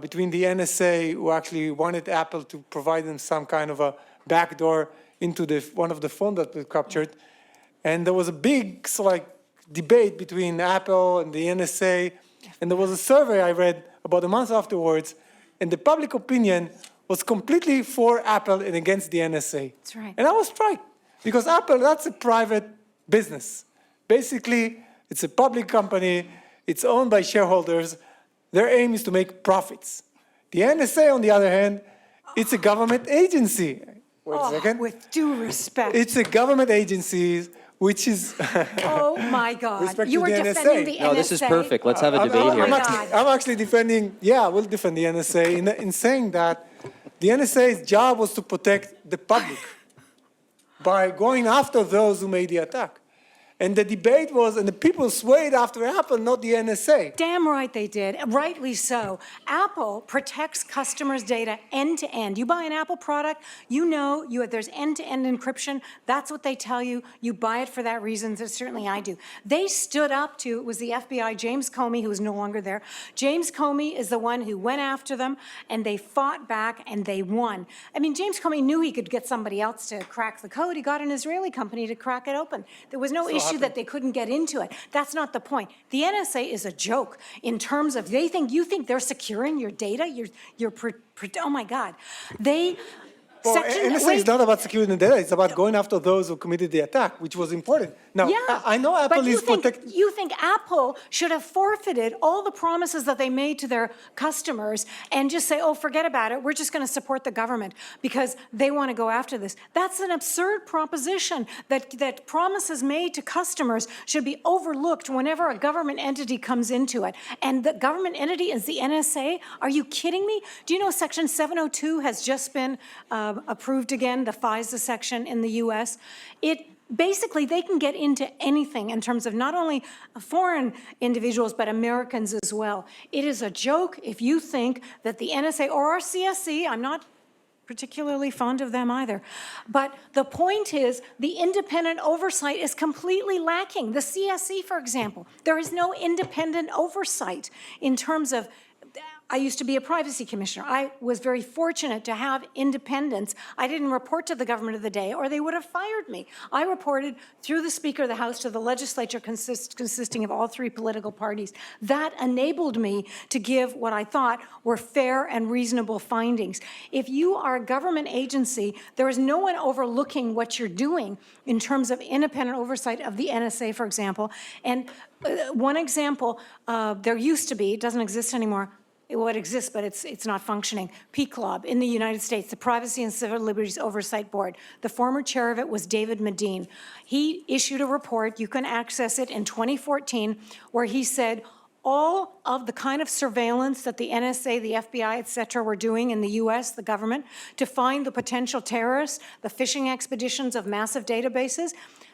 between the NSA, who actually wanted Apple to provide them some kind of a backdoor into one of the phones that was captured. And there was a big debate between Apple and the NSA. And there was a survey I read about a month afterwards, and the public opinion was completely for Apple and against the NSA.
That's right.
And I was struck, because Apple, that's a private business. Basically, it's a public company. It's owned by shareholders. Their aim is to make profits. The NSA, on the other hand, it's a government agency. Wait a second.
With due respect.
It's a government agency, which is...
Oh, my God.
Respect
You
to
were
the
defending
NSA.
the NSA.
No, this is perfect. Let's have a debate here.
I'm actually defending, we'll defend the NSA in saying that the NSA's job was to protect the public by going after those who made the attack. And the debate was, and the people swayed after Apple, not the NSA.
Damn right they did, rightly so. Apple protects customers' data end to end. You buy an Apple product, you know there's end-to-end encryption. That's what they tell you. You buy it for that reason. Certainly I do. They stood up to, it was the FBI, James Comey, who is no longer there. James Comey is the one who went after them, and they fought back, and they won. I mean, James Comey knew he could get somebody else to crack the code. He got an Israeli company to crack it open. There was no issue that they couldn't get into it. That's not the point. The NSA is a joke in terms of you think they're securing your data. Oh my God,
Well, NSA is not about securing the data. It's about going after those who committed the attack, which was important. Now, I know Apple is protecting...
You think Apple should have forfeited all the promises that they made to their customers and just say, oh, forget about it. We're just going to support the government because they want to go after this. That's an absurd proposition that promises made to customers should be overlooked whenever a government entity comes into it. And the government entity is the NSA? Are you kidding me? Do you know Section 702 has just been approved again, the FISA section in the U.S.? Basically, they can get into anything in terms of not only foreign individuals, but Americans as well. It is a joke if you think that the NSA or our CSC, I'm not particularly fond of them either, but the point is the independent oversight is completely lacking. The CSC, for example, there is no independent oversight in terms of I used to be a privacy commissioner. I was very fortunate to have independence. I didn't report to the government of the day or they would have fired me. I reported through the Speaker of the House to the legislature consisting of all three political parties. That enabled me to give what I thought were fair and reasonable findings. If you are a government agency, there is no one overlooking what you're doing in terms of independent oversight of the NSA, for example. And one example, there used to be, it doesn't exist anymore, it exists, but it's not functioning. PCLOB in the United States, the Privacy and Civil Liberties Oversight Board. The former chair of it was David Medine. He issued a report, you can access it, in 2014, where he said all of the kind of surveillance that the NSA, the FBI, et cetera, were doing in the US, the government, to find the potential terrorists, the phishing expeditions of massive databases,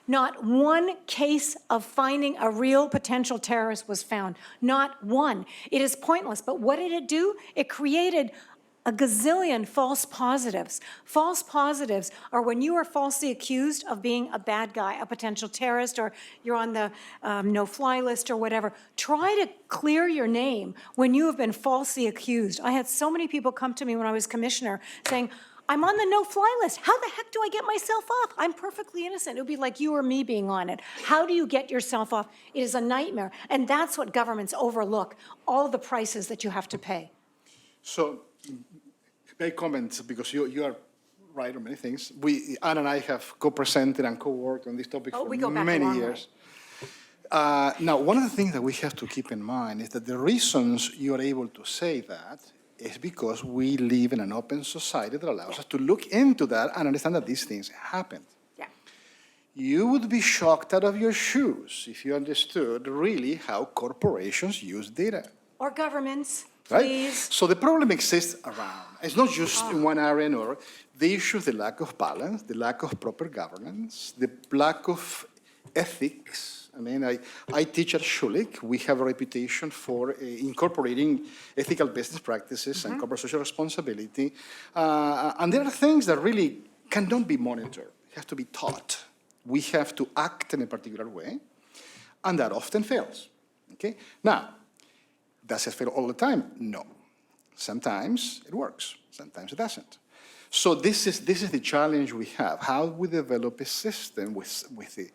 not one case of finding a real potential terrorist was found. Not one. It is pointless. But what did it do? It created a gazillion false positives. False positives are when you are falsely accused of being a bad guy, a potential terrorist, or you're on the no-fly list or whatever. Try to clear your name when you have been falsely accused. I had so many people come to me when I was commissioner saying, I'm on the no-fly list. How the heck do I get myself off? I'm perfectly innocent. It would be like you or me being on it. How do you get yourself off? It is a nightmare. And that's what governments overlook, all the prices that you have to pay.
So, may I comment, because you are right on many things. Anne and I have co-presented and co-worked on this topic for many years. Now, one of the things that we have to keep in mind is that the reasons you are able to say that is because we live in an open society that allows us to look into that and understand that these things happen.
Yeah.
you would be shocked out of your shoes if you understood really how corporations use data.
Or governments,
Right?
please.
So the problem exists around. It's not just in one area, nor the issue is the lack of balance, the lack of proper governance, the lack of ethics. I mean, I teach at Schulich. We have a reputation for incorporating ethical business practices and corporate social responsibility. And there are things that really cannot be monitored. It has to be taught. We have to act in a particular way, and that often fails. Okay? Now, does it fail all the time? No. Sometimes it works, sometimes it doesn't. So this is the challenge we have. How we develop a system with the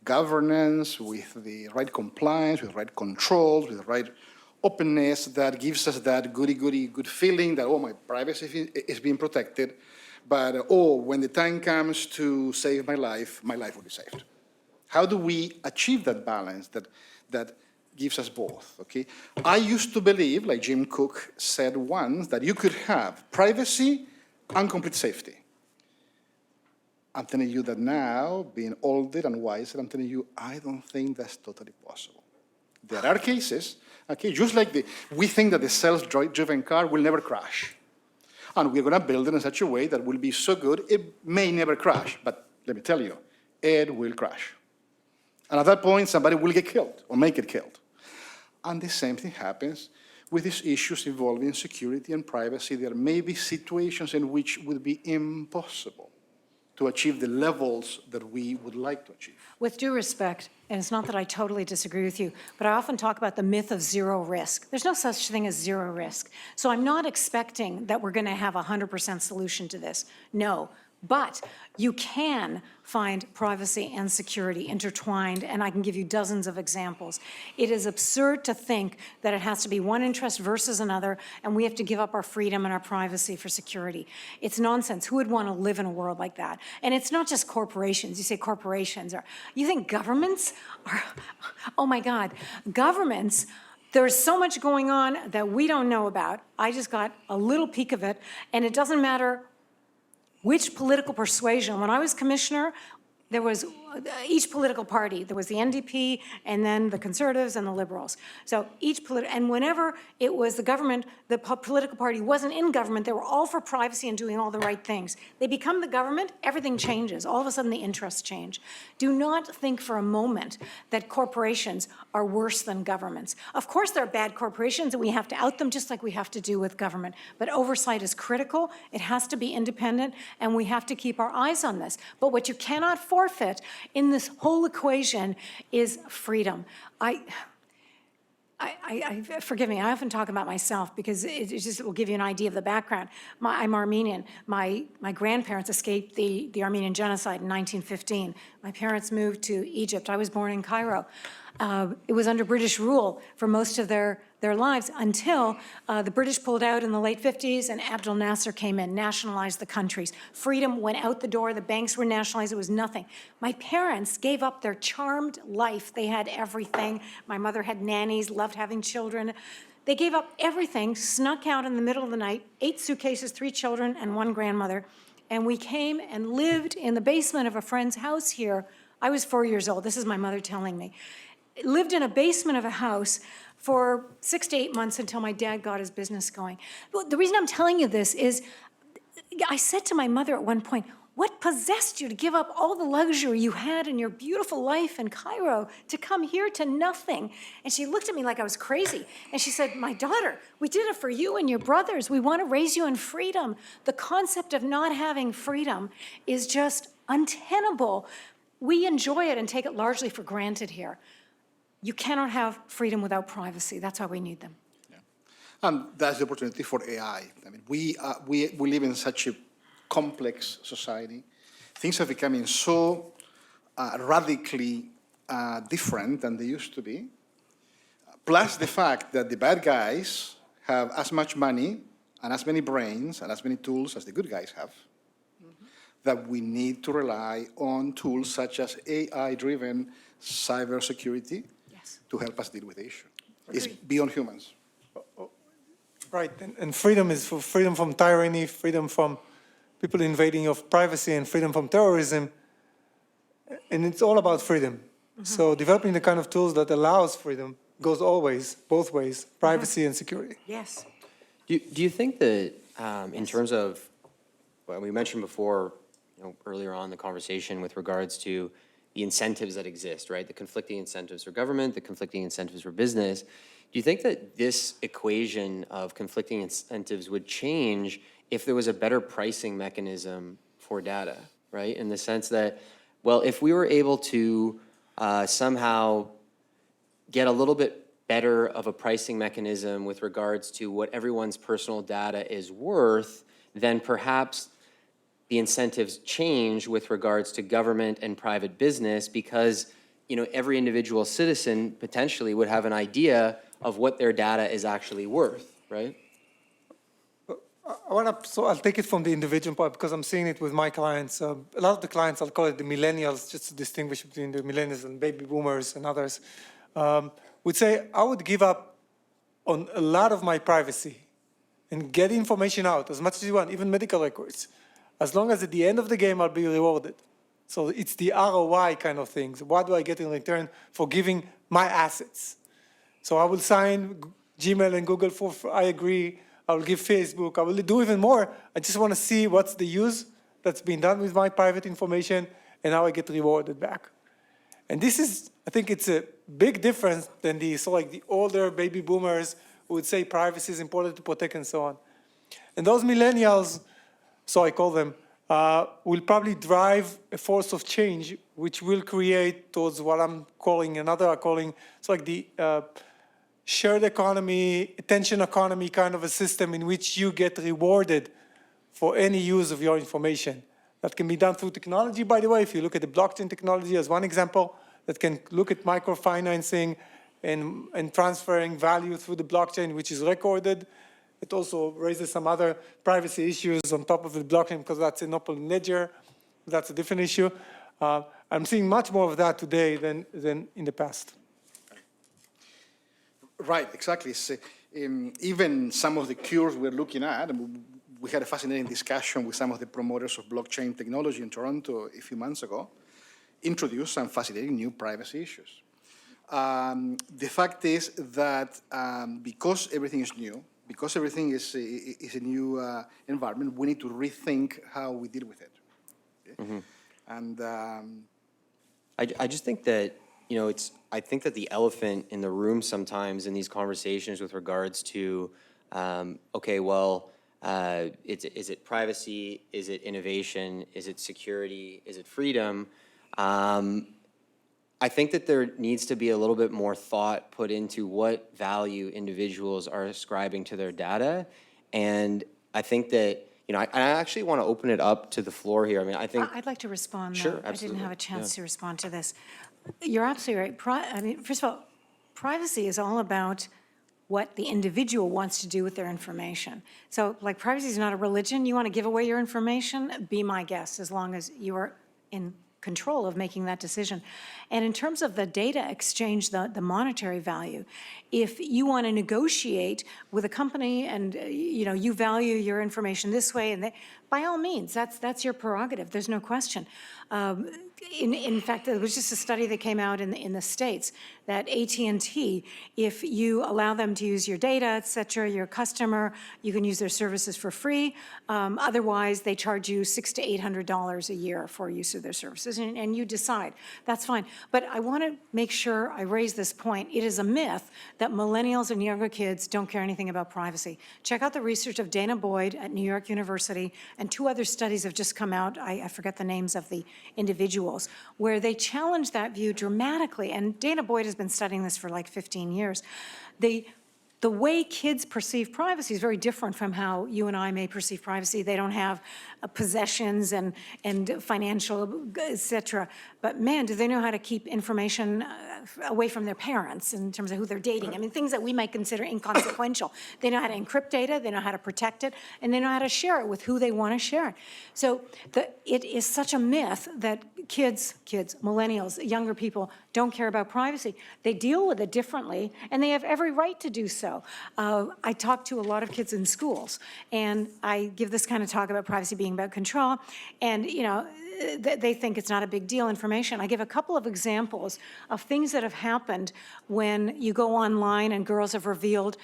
governance, with the right compliance, with the right controls, with the right openness that gives us that good feeling that, oh, my privacy is being protected, but, oh, when the time comes to save my life will be saved. How do we achieve that balance that gives us both, okay? I used to believe, like Jim Cook said once, that you could have privacy and complete safety. I'm telling you that now, being older and wiser, I'm telling you, I don't think that's totally possible. There are cases, okay, just like we think that the self-driven car will never crash. And we're gonna build it in such a way that will be so good, it may never crash, but let me tell you, it will crash. And at that point, somebody will get killed or may get killed. And the same thing happens with these issues involving security and privacy. There may be situations in which it would be impossible to achieve the levels that we would like to achieve.
With due respect, and it's not that I totally disagree with you, but I often talk about the myth of zero risk. There's no such thing as zero risk. So I'm not expecting that we're going to have a 100% solution to this. No. But you can find privacy and security intertwined, and I can give you dozens of examples. It is absurd to think that it has to be one interest versus another, and we have to give up our freedom and our privacy for security. It's nonsense. Who would want to live in a world like that? And it's not just corporations. You say corporations are, you think governments are, oh my God, governments, there's so much going on that we don't know about. I just got a little peek of it, and it doesn't matter which political persuasion. When I was commissioner, there was each political party. There was the NDP, and then the Conservatives and the Liberals. So and whenever it was the government, the political party wasn't in government, they were all for privacy and doing all the right things. They become the government, everything changes. All of a sudden, the interests change. Do not think for a moment that corporations are worse than governments. Of course, there are bad corporations, and we have to out them just like we have to do with government. But oversight is critical. It has to be independent, and we have to keep our eyes on this. But what you cannot forfeit in this whole equation is freedom. Forgive me, I often talk about myself because it just will give you an idea of the background. I'm Armenian. My grandparents escaped the Armenian genocide in 1915. My parents moved to Egypt. I was born in Cairo. It was under British rule for most of their lives until the British pulled out in the late 50s and Abdel Nasser came in, nationalized the countries. Freedom went out the door. The banks were nationalized. It was nothing. My parents gave up their charmed life. They had everything. My mother had nannies, loved having children. They gave up everything, snuck out in the middle of the night, 8 suitcases, 3 children, and 1 grandmother. And we came and lived in the basement of a friend's house here. I was 4 years old. This is my mother telling me. Lived in a basement of a house for 6 to 8 months until my dad got his business going. The reason I'm telling you this is I said to my mother at one point, what possessed you to give up all the luxury you had in your beautiful life in Cairo to come here to nothing? And she looked at me like I was crazy. And she said, my daughter, we did it for you and your brothers. We want to raise you in freedom. The concept of not having freedom is just untenable. We enjoy it and take it largely for granted here. You cannot have freedom without privacy. That's why we need them.
Yeah. And that's the opportunity for AI. I mean, we live in such a complex society. Things are becoming so radically different than they used to be. Plus the fact that the bad guys have as much money and as many brains and as many tools as the good guys have, that we need to rely on tools such as AI-driven cybersecurity to help us deal with the issue. It's beyond humans.
Right, and freedom is for freedom from tyranny, freedom from people invading your privacy, and freedom from terrorism. And it's all about freedom. So developing the kind of tools that allows freedom goes always, both ways, privacy and security.
Yes.
Do you think that in terms of, well, we mentioned before, earlier on in the conversation with regards to the incentives that exist, right? The conflicting incentives for government, the conflicting incentives for business. Do you think that this equation of conflicting incentives would change if there was a better pricing mechanism for data, right? In the sense that, well, if we were able to somehow get a little bit better of a pricing mechanism with regards to what everyone's personal data is worth, then perhaps the incentives change with regards to government and private business because, every individual citizen potentially would have an idea of what their data is actually worth, right?
So I'll take it from the individual part because I'm seeing it with my clients. A lot of the clients, I'll call it the millennials, just to distinguish between the millennials and baby boomers and others, would say, I would give up on a lot of my privacy and get information out as much as you want, even medical records, as long as at the end of the game I'll be rewarded. So it's the ROI kind of things. What do I get in return for giving my assets? So I will sign Gmail and Google for I agree. I will give Facebook. I will do even more. I just want to see what's the use that's been done with my private information and how I get rewarded back. And this is, I think it's a big difference than the older baby boomers who would say privacy is important to protect and so on. And those millennials, so I call them, will probably drive a force of change, which will create towards what I'm calling, the shared economy, attention economy kind of a system in which you get rewarded for any use of your information. That can be done through technology, by the way. If you look at the blockchain technology as one example, that can look at microfinancing and transferring value through the blockchain, which is recorded. It also raises some other privacy issues on top of the blockchain because that's an open ledger. That's a different issue. I'm seeing much more of that today than in the past.
Right, exactly. So, even some of the cures we're looking at, we had a fascinating discussion with some of the promoters of blockchain technology in Toronto a few months ago, introduced some fascinating new privacy issues. The fact is that because everything is new, because everything is a new environment, we need to rethink how we deal with it. Okay? Mm-hmm. And
I just think that, I think that the elephant in the room sometimes in these conversations with regards to, is it privacy? Is it innovation? Is it security? Is it freedom? I think that there needs to be a little bit more thought put into what value individuals are ascribing to their data. And I think that, I actually want to open it up to the floor here. I mean, I think...
I'd like to respond, though.
Sure, absolutely.
I didn't have a chance to respond to this. You're absolutely right. First of all, privacy is all about what the individual wants to do with their information. So, privacy is not a religion. You want to give away your information? Be my guest, as long as you are in control of making that decision. And in terms of the data exchange, the monetary value, if you want to negotiate with a company and you value your information this way, and by all means, that's your prerogative. There's no question. In fact, there was just a study that came out in the States that AT&T, if you allow them to use your data, et cetera, your customer, you can use their services for free. Otherwise, they charge you $600 to $800 a year for use of their services, and you decide. That's fine. But I want to make sure I raise this point. It is a myth that millennials and younger kids don't care anything about privacy. Check out the research of Dana Boyd at New York University, and 2 other studies have just come out. I forget the names of the individuals, where they challenge that view dramatically. And Dana Boyd has been studying this for 15 years. The way kids perceive privacy is very different from how you and I may perceive privacy. They don't have possessions and financial, et cetera. But man, do they know how to keep information away from their parents in terms of who they're dating. I mean, things that we might consider inconsequential. They know how to encrypt data, they know how to protect it, and they know how to share it with who they want to share it. So it is such a myth that kids, millennials, younger people don't care about privacy. They deal with it differently, and they have every right to do so. I talk to a lot of kids in schools, and I give this kind of talk about privacy being about control, and, they think it's not a big deal information. I give a couple of examples of things that have happened when you go online and girls have revealed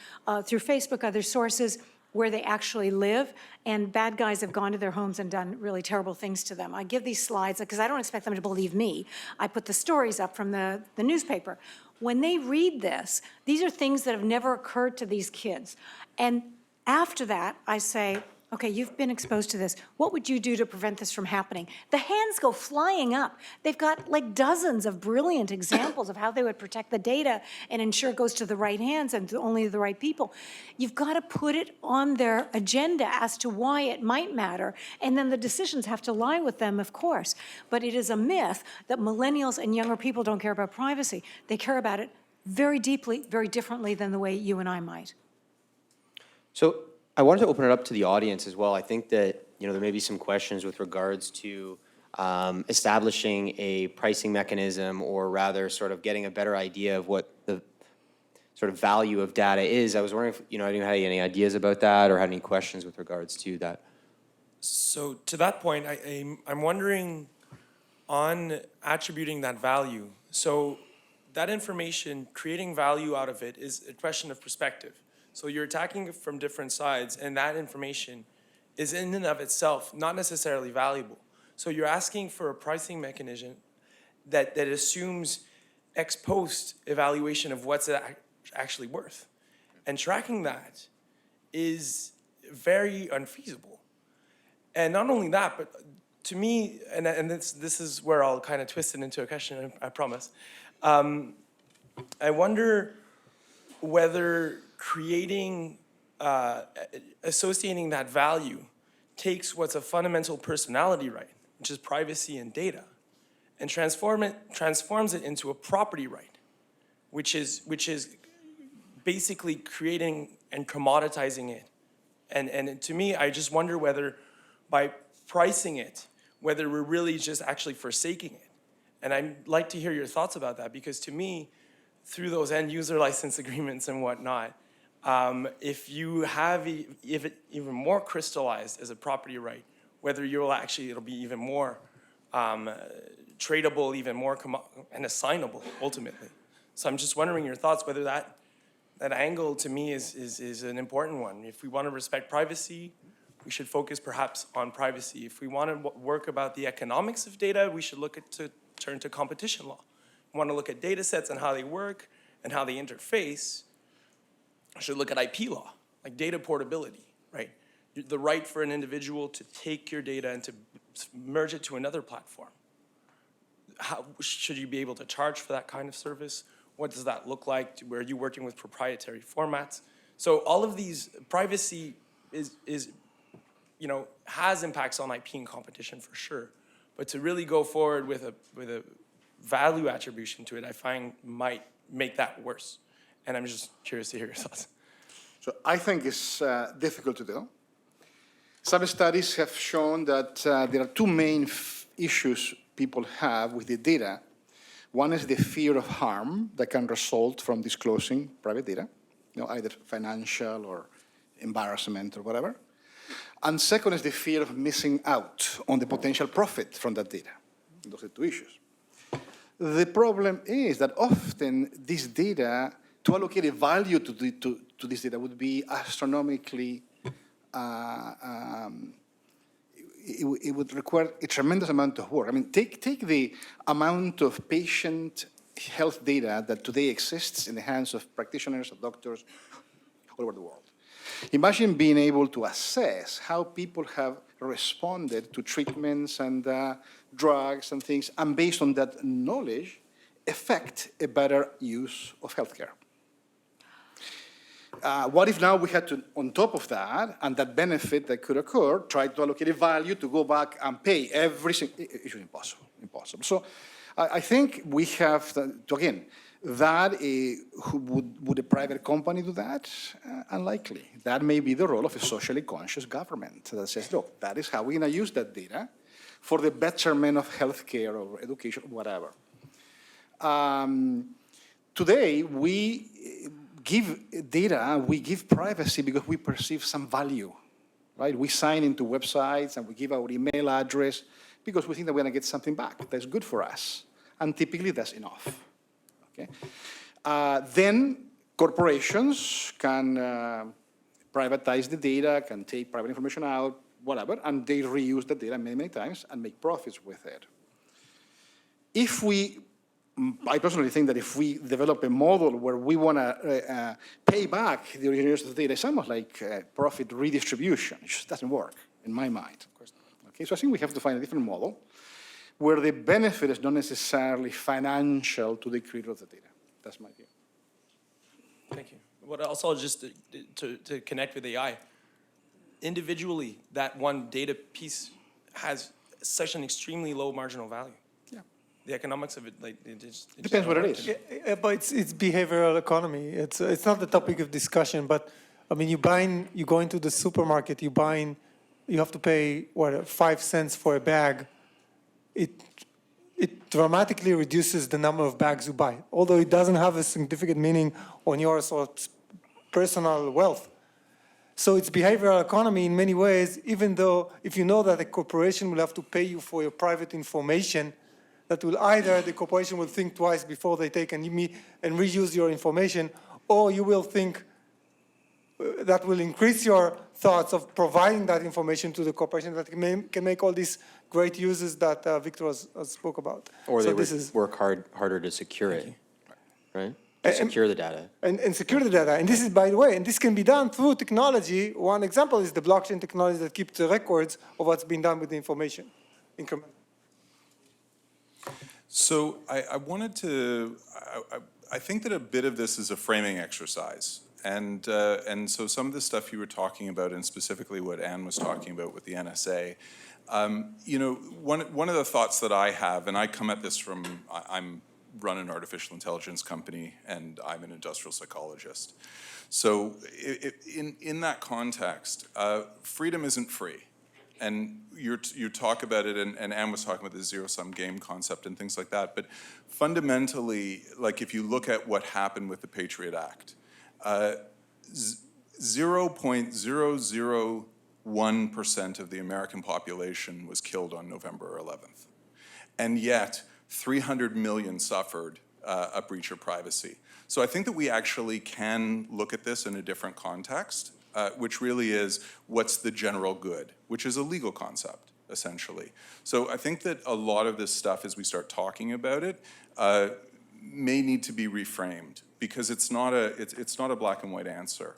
through Facebook, other sources, where they actually live, and bad guys have gone to their homes and done really terrible things to them. I give these slides because I don't expect them to believe me. I put the stories up from the newspaper. When they read this, these are things that have never occurred to these kids. And after that, I say, okay, you've been exposed to this. What would you do to prevent this from happening? The hands go flying up. They've got like dozens of brilliant examples of how they would protect the data and ensure it goes to the right hands and to only the right people. You've got to put it on their agenda as to why it might matter, and then the decisions have to lie with them, of course. But it is a myth that millennials and younger people don't care about privacy. They care about it very deeply, very differently than the way you and I might.
So I wanted to open it up to the audience as well. I think that, there may be some questions with regards to establishing a pricing mechanism, or rather sort of getting a better idea of what the sort of value of data is. I was wondering if, anyone had any ideas about that or had any questions with regards to that.
So to that point, I'm wondering on attributing that value. So that information, creating value out of it is a question of perspective. So you're attacking it from different sides, and that information is in and of itself not necessarily valuable. So you're asking for a pricing mechanism that assumes ex post evaluation of what's it actually worth. And tracking that is very unfeasible. And not only that, but to me, and this is where I'll kind of twist it into a question, I promise. I wonder whether creating, associating that value takes what's a fundamental personality right, which is privacy and data, and transforms it into a property right, which is basically creating and commoditizing it. And to me, I just wonder whether by pricing it, whether we're really just actually forsaking it. And I'd like to hear your thoughts about that, because to me, through those end user license agreements and whatnot, if you have it even more crystallized as a property right, whether it'll be even more tradable, even more and assignable ultimately. So I'm just wondering your thoughts, whether that angle to me is an important one. If we want to respect privacy, we should focus perhaps on privacy. If we want to work about the economics of data, we should turn to competition law. We want to look at data sets and how they work and how they interface. I should look at IP law, like data portability, right? The right for an individual to take your data and to merge it to another platform. How should you be able to charge for that kind of service? What does that look like? Where are you working with proprietary formats? So all of these, privacy has impacts on IP and competition for sure. But to really go forward with a value attribution to it, I find might make that worse. And I'm just curious to hear your thoughts.
So I think it's difficult to do. Some studies have shown that there are two main issues people have with the data. One is the fear of harm that can result from disclosing private data, either financial or embarrassment or whatever. And second is the fear of missing out on the potential profit from that data. Those are two issues. The problem is that often this data, to allocate a value to this data would be astronomically, it would require a tremendous amount of work. I mean, take the amount of patient health data that today exists in the hands of practitioners, of doctors all over the world. Imagine being able to assess how people have responded to treatments and drugs and things, and based on that knowledge, effect a better use of healthcare. What if now we had to, on top of that, and that benefit that could occur, try to allocate a value to go back and pay every single, it's impossible. So I think we have to, again, that would a private company do that? Unlikely. That may be the role of a socially conscious government that says, look, that is how we're going to use that data for the betterment of healthcare or education, whatever. Today, we give data, we give privacy because we perceive some value, right? We sign into websites and we give our email address because we think that we're going to get something back that's good for us. And typically, that's enough. Okay? Then corporations can privatize the data, can take private information out, whatever, and they reuse the data many, many times and make profits with it. I personally think that if we develop a model where we want to pay back the originators of the data, it's almost like profit redistribution. It just doesn't work, in my mind. Of course not. Okay, so I think we have to find a different model where the benefit is not necessarily financial to the creator of the data. That's my view.
Thank you. What also, just to connect with AI, individually, that one data piece has such an extremely low marginal value.
Yeah.
The economics of it, like, it just
Depends what it is.
Yeah, but it's behavioral economy. It's not the topic of discussion, but I mean, you go into the supermarket, you have to pay, 5 cents for a bag. It dramatically reduces the number of bags you buy, although it doesn't have a significant meaning on your sort of personal wealth. So it's behavioral economy in many ways, even though if you know that a corporation will have to pay you for your private information, that will either the corporation will think twice before they take and reuse your information, or you will think that will increase your thoughts of providing that information to the corporation that can make all these great uses that Victor has spoke about.
Or
so
they would work harder to secure it, right? To secure the data.
And secure the data. And this is, by the way, and this can be done through technology. One example is the blockchain technology that keeps the records of what's been done with the information. Increment.
So I wanted to, I think that a bit of this is a framing exercise. And so some of the stuff you were talking about, and specifically what Anne was talking about with the NSA, you know, one of the thoughts that I have, and I come at this from, I'm run an artificial intelligence company, and I'm an industrial psychologist. So in that context, freedom isn't free. And you talk about it, and Anne was talking about the zero-sum game concept and things like that, but fundamentally, like if you look at what happened with the Patriot Act, 0.001% of the American population was killed on November 11th. And yet, 300 million suffered a breach of privacy. So I think that we actually can look at this in a different context, which really is what's the general good, which is a legal concept, essentially. So I think that a lot of this stuff, as we start talking about it, may need to be reframed, because it's not a black and white answer.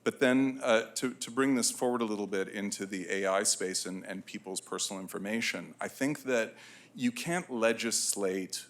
But then to bring this forward a little bit into the AI space and people's personal information, I think that you can't legislate,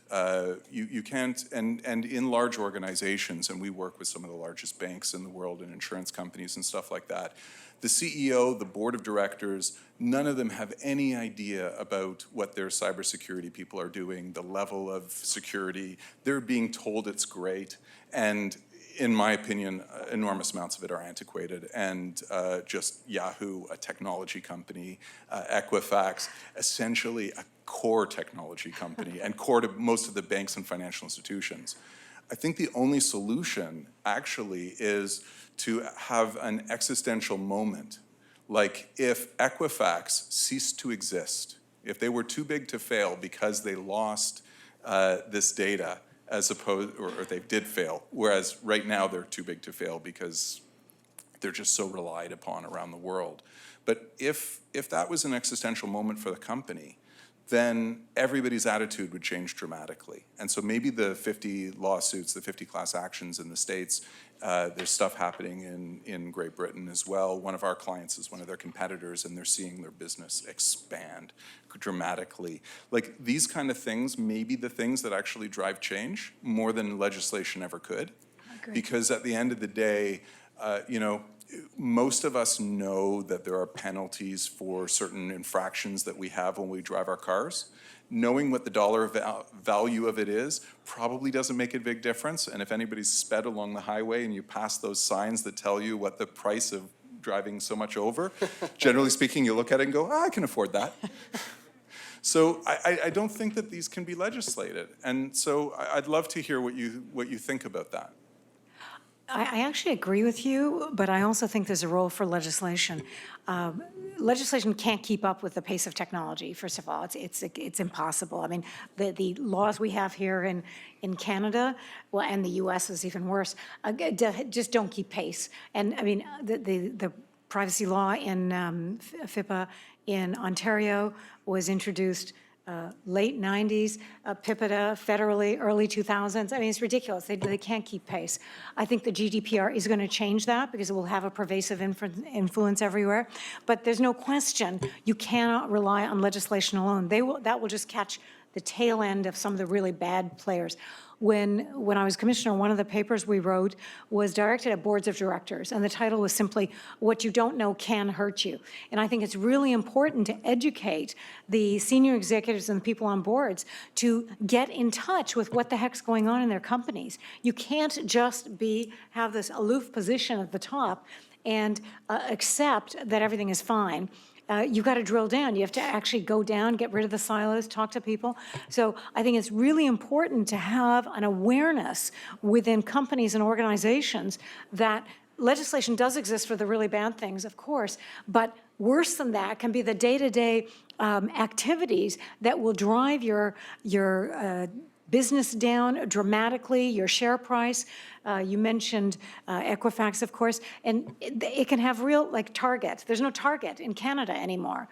you can't, and in large organizations, and we work with some of the largest banks in the world and insurance companies and stuff like that, the CEO, the board of directors, none of them have any idea about what their cybersecurity people are doing, the level of security. They're being told it's great, and in my opinion, enormous amounts of it are antiquated, and just Yahoo, a technology company, Equifax, essentially a core technology company, and core to most of the banks and financial institutions. I think the only solution actually is to have an existential moment. Like if Equifax ceased to exist, if they were too big to fail because they lost this data, as opposed, or they did fail, whereas right now they're too big to fail because they're just so relied upon around the world. But if that was an existential moment for the company, then everybody's attitude would change dramatically. And so maybe the 50 lawsuits, the 50 class actions in the States, there's stuff happening in Great Britain as well. One of our clients is one of their competitors, and they're seeing their business expand dramatically. Like these kind of things may be the things that actually drive change more than legislation ever could. Because at the end of the day, you know, most of us know that there are penalties for certain infractions that we have when we drive our cars. Knowing what the dollar value of it is probably doesn't make a big difference. And if anybody's sped along the highway and you pass those signs that tell you what the price of driving so much over, generally speaking, you look at it and go, I can afford that. So I don't think that these can be legislated. And so I'd love to hear what you think about that.
I actually agree with you, but I also think there's a role for legislation. Legislation can't keep up with the pace of technology, first of all. It's impossible. I mean, the laws we have here in Canada, well, and the US is even worse, just don't keep pace. And I mean, the privacy law in FIPA in Ontario was introduced late 90s, PIPEDA federally, early 2000s. I mean, it's ridiculous. They can't keep pace. I think the GDPR is going to change that because it will have a pervasive influence everywhere. But there's no question you cannot rely on legislation alone. That will just catch the tail end of some of the really bad players. When I was commissioner, one of the papers we wrote was directed at boards of directors, and the title was simply, "What You Don't Know Can Hurt You." And I think it's really important to educate the senior executives and the people on boards to get in touch with what the heck's going on in their companies. You can't just have this aloof position at the top and accept that everything is fine. You've got to drill down. You have to actually go down, get rid of the silos, talk to people. So I think it's really important to have an awareness within companies and organizations that legislation does exist for the really bad things, of course, but worse than that can be the day-to-day activities that will drive your business down dramatically, your share price. You mentioned Equifax, of course, and it can have real, like, Target. There's no Target in Canada anymore.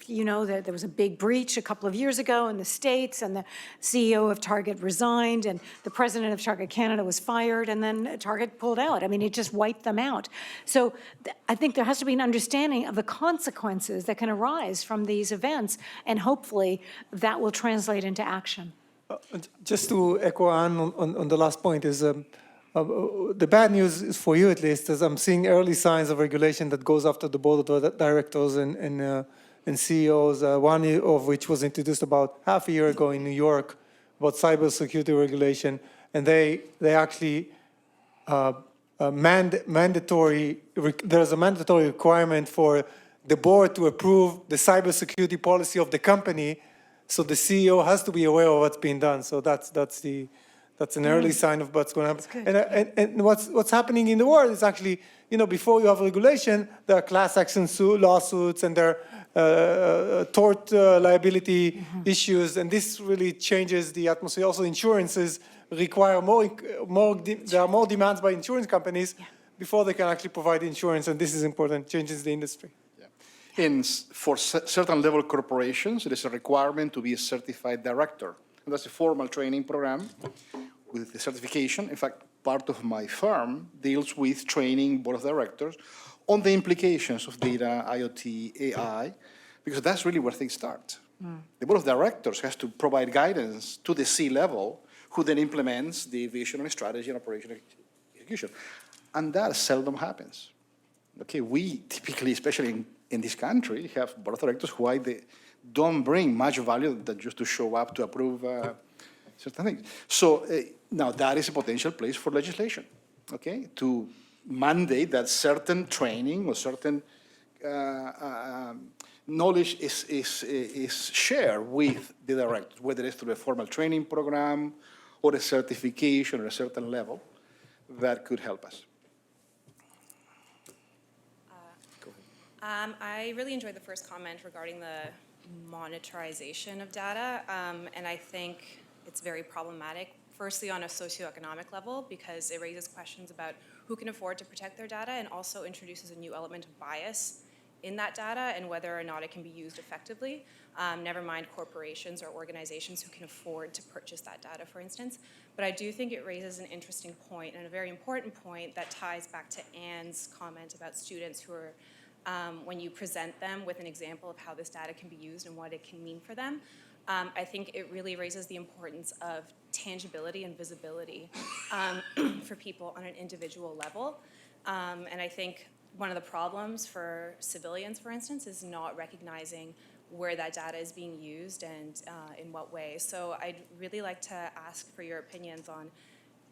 You know, there was a big breach a couple of years ago in the States, and the CEO of Target resigned, and the president of Target Canada was fired, and then Target pulled out. I mean, it just wiped them out. So I think there has to be an understanding of the consequences that can arise from these events, and hopefully that will translate into action.
Just to echo on the last point is the bad news is for you, at least, is I'm seeing early signs of regulation that goes after the board of directors and CEOs, one of which was introduced about half a year ago in New York about cybersecurity regulation, and they actually there's a mandatory requirement for the board to approve the cybersecurity policy of the company. So the CEO has to be aware of what's being done. So that's an early sign of what's going to happen. And what's happening in the world is actually, you know, before you have regulation, there are class action lawsuits and there are tort liability issues, and this really changes the atmosphere. Also, insurances require there are more demands by insurance companies before they can actually provide insurance, and this is important, changes the industry.
For certain level corporations, there is a requirement to be a certified director. And that's a formal training program with the certification. In fact, part of my firm deals with training board of directors on the implications of data, IoT, AI, because that's really where things start. The board of directors has to provide guidance to the C-level, who then implements the vision and strategy and operational execution. And that seldom happens. Okay, we typically, especially in this country, have board of directors who they don't bring much value than just to show up to approve certain things. So now that is a potential place for legislation, okay, to mandate that certain training or certain knowledge is shared with the directors, whether it's through a formal training program or a certification or a certain level that could help us.
I really enjoyed the first comment regarding the monetarization of data, and I think it's very problematic, firstly on a socioeconomic level, because it raises questions about who can afford to protect their data and also introduces a new element of bias in that data and whether or not it can be used effectively, never mind corporations or organizations who can afford to purchase that data, for instance. But I do think it raises an interesting point and a very important point that ties back to Anne's comment about students who are when you present them with an example of how this data can be used and what it can mean for them, I think it really raises the importance of tangibility and visibility for people on an individual level. And I think one of the problems for civilians, for instance, is not recognizing where that data is being used and in what way. So I'd really like to ask for your opinions on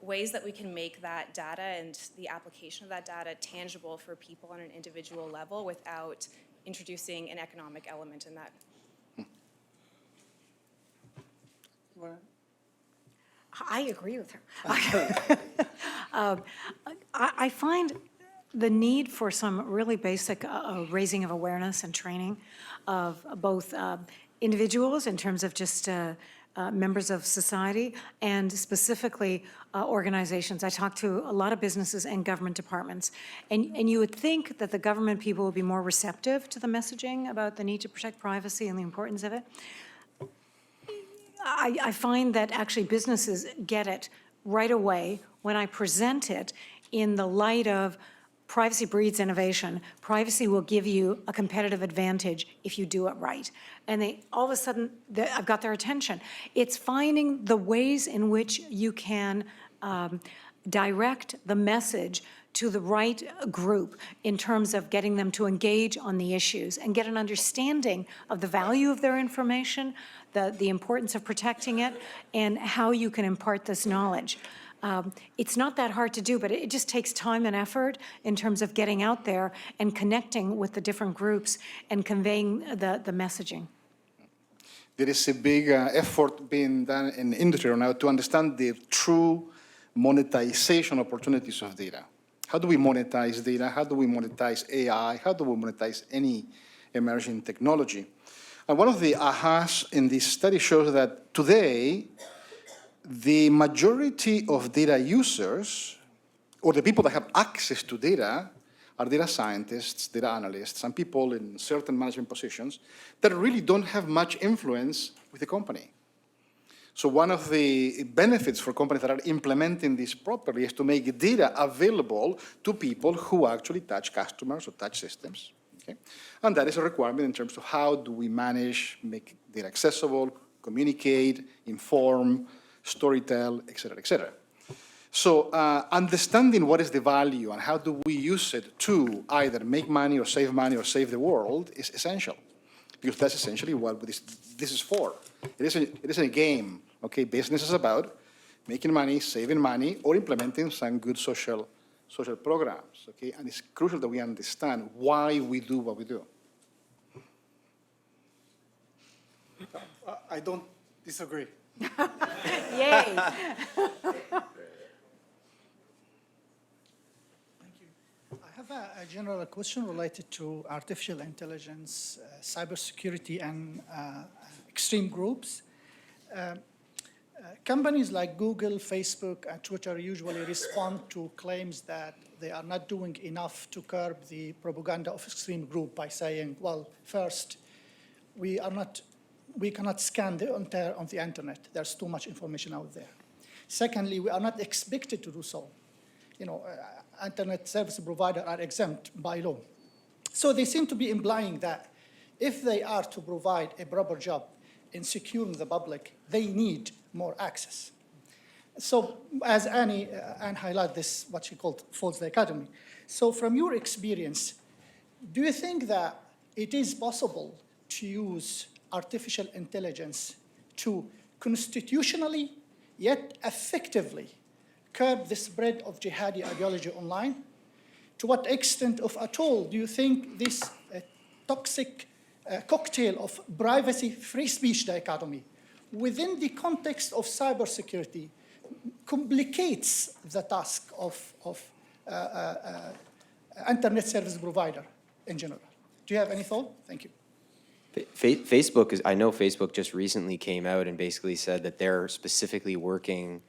ways that we can make that data and the application of that data tangible for people on an individual level without introducing an economic element in that.
I agree with her. I find the need for some really basic raising of awareness and training of both individuals in terms of just members of society and specifically organizations. I talk to a lot of businesses and government departments, and you would think that the government people would be more receptive to the messaging about the need to protect privacy and the importance of it. I find that actually businesses get it right away when I present it in the light of privacy breeds innovation. Privacy will give you a competitive advantage if you do it right. And they, all of a sudden, I've got their attention. It's finding the ways in which you can direct the message to the right group in terms of getting them to engage on the issues and get an understanding of the value of their information, the importance of protecting it, and how you can impart this knowledge. It's not that hard to do, but it just takes time and effort in terms of getting out there and connecting with the different groups and conveying the messaging.
There is a big effort being done in the industry right now to understand the true monetization opportunities of data. How do we monetize data? How do we monetize AI? How do we monetize any emerging technology? And one of the ahas in this study shows that today, the majority of data users, or the people that have access to data, are data scientists, data analysts, and people in certain management positions that really don't have much influence with the company. So one of the benefits for companies that are implementing this properly is to make data available to people who actually touch customers or touch systems. Okay? And that is a requirement in terms of how do we manage, make data accessible, communicate, inform, storytell, et cetera, et cetera. So understanding what is the value and how do we use it to either make money or save the world is essential. Because that's essentially what this is for. It isn't a game, okay? Business is about making money, saving money, or implementing some good social programs, okay? And it's crucial that we understand why we do what we do.
I don't disagree.
Yay.
I have a general question related to artificial intelligence, cybersecurity, and extreme groups. Companies like Google, Facebook, and Twitter usually respond to claims that they are not doing enough to curb the propaganda of extreme group by saying, well, first, we cannot scan the entire on the internet. There's too much information out there. Secondly, we are not expected to do so. You know, internet service providers are exempt by law. So they seem to be implying that if they are to provide a proper job in securing the public, they need more access. So as Anne highlighted this, what she called false dichotomy. So from your experience, do you think that it is possible to use artificial intelligence to constitutionally yet effectively curb the spread of jihadi ideology online? To what extent, if at all, do you think this toxic cocktail of privacy, free speech dichotomy within the context of cybersecurity complicates the task of internet service provider in general? Do you have any thought? Thank you.
Facebook I know Facebook just recently came out and basically said that they're specifically working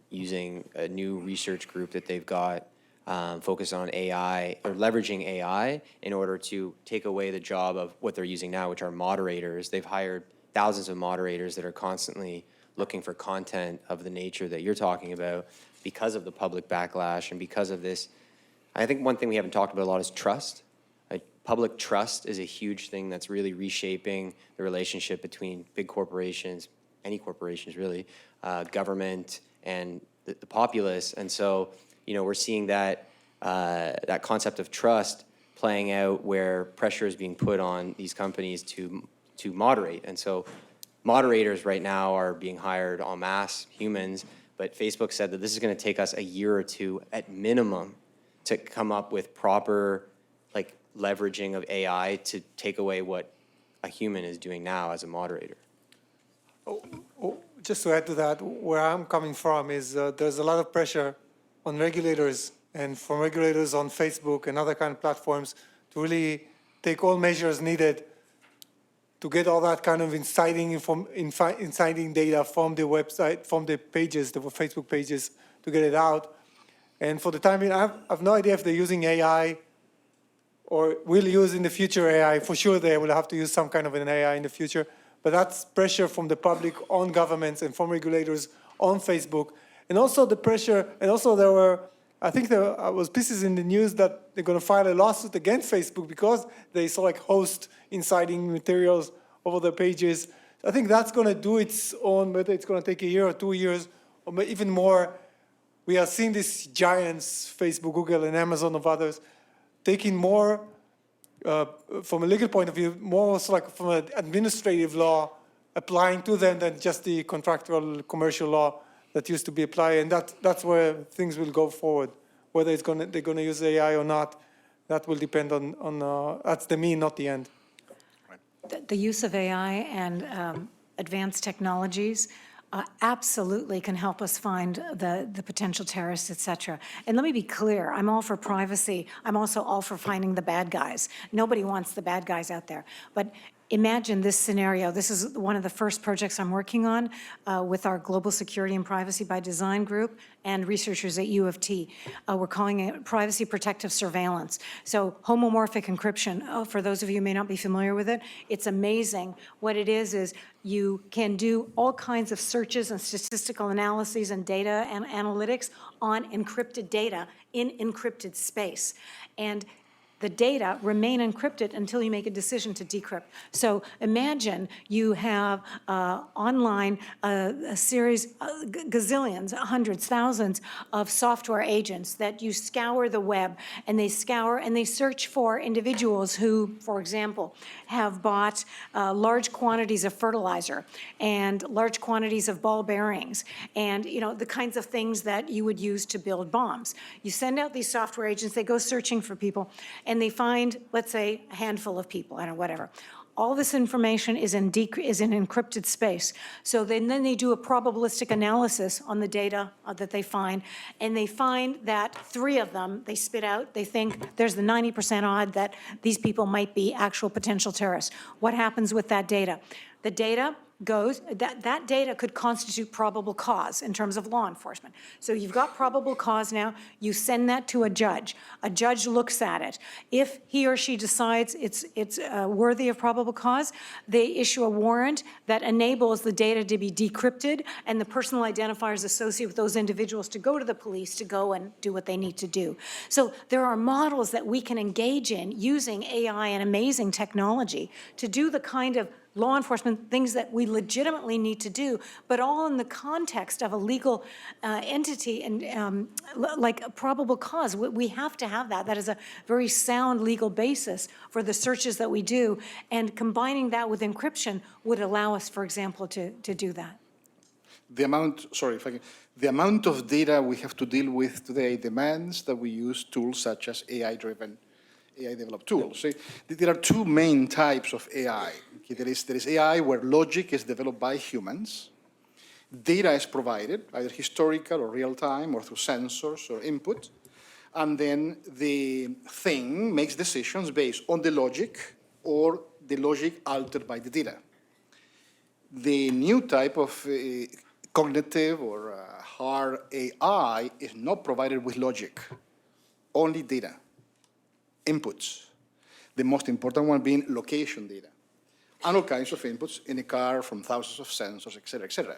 using a new research group that they've got focused on AI, or leveraging AI in order to take away the job of what they're using now, which are moderators. They've hired thousands of moderators that are constantly looking for content of the nature that you're talking about because of the public backlash and because of this. I think one thing we haven't talked about a lot is trust. Public trust is a huge thing that's really reshaping the relationship between big corporations, any corporations really, government and the populace. And so, you know, we're seeing that that concept of trust playing out where pressure is being put on these companies to moderate. And so moderators right now are being hired en masse, humans, but Facebook said that this is going to take us a year or two at minimum to come up with proper, like, leveraging of AI to take away what a human is doing now as a moderator.
just to add to that, where I'm coming from is there's a lot of pressure on regulators and from regulators on Facebook and other kind of platforms to really take all measures needed to get all that kind of inciting data from the website, from the pages, the Facebook pages, to get it out. And for the time being, I have no idea if they're using AI or will use in the future AI. For sure, they will have to use some kind of an AI in the future. But that's pressure from the public on governments and from regulators on Facebook. And also the pressure, and also there were, I think there was pieces in the news that they're going to file a lawsuit against Facebook because they saw like host inciting materials over the pages. I think that's going to do its own, whether it's going to take a year or 2 years, or even more. We are seeing these giants, Facebook, Google, and Amazon of others, taking more, from a legal point of view, more also like from an administrative law applying to them than just the contractual commercial law that used to be applied. And that's where things will go forward. Whether they're going to use AI or not, that will depend on that's the mean, not the end.
The use of AI and advanced technologies absolutely can help us find the potential terrorists, et cetera. And let me be clear, I'm all for privacy. I'm also all for finding the bad guys. Nobody wants the bad guys out there. But imagine this scenario. This is one of the first projects I'm working on with our Global Security and Privacy by Design group and researchers at U of T. We're calling it privacy protective surveillance. So homomorphic encryption, for those of you who may not be familiar with it, it's amazing. What it is you can do all kinds of searches and statistical analyses and data and analytics on encrypted data in encrypted space. And the data remain encrypted until you make a decision to decrypt. So imagine you have online a series, gazillions, hundreds, thousands of software agents that you scour the web, and they scour and they search for individuals who, for example, have bought large quantities of fertilizer and large quantities of ball bearings and the kinds of things that you would use to build bombs. You send out these software agents, they go searching for people, and they find, let's say, a handful of people, I don't know, whatever. All this information is in encrypted space. So then they do a probabilistic analysis on the data that they find, and they find that 3 of them, they spit out, they think there's the 90% odd that these people might be actual potential terrorists. What happens with that data? The data goes, that data could constitute probable cause in terms of law enforcement. So you've got probable cause now, you send that to a judge. A judge looks at it. If he or she decides it's worthy of probable cause, they issue a warrant that enables the data to be decrypted and the personal identifiers associated with those individuals to go to the police to go and do what they need to do. So there are models that we can engage in using AI and amazing technology to do the kind of law enforcement things that we legitimately need to do, but all in the context of a legal entity and like a probable cause. We have to have that. That is a very sound legal basis for the searches that we do, and combining that with encryption would allow us, for example, to do that.
The amount of data we have to deal with today demands that we use tools such as AI-developed tools. So there are 2 main types of AI. Okay, there is AI where logic is developed by humans. Data is provided, either historical or real-time or through sensors or input. And then the thing makes decisions based on the logic or the logic altered by the data. The new type of cognitive or hard AI is not provided with logic, only data, inputs. The most important one being location data, and all kinds of inputs in a car from thousands of sensors, et cetera, et cetera.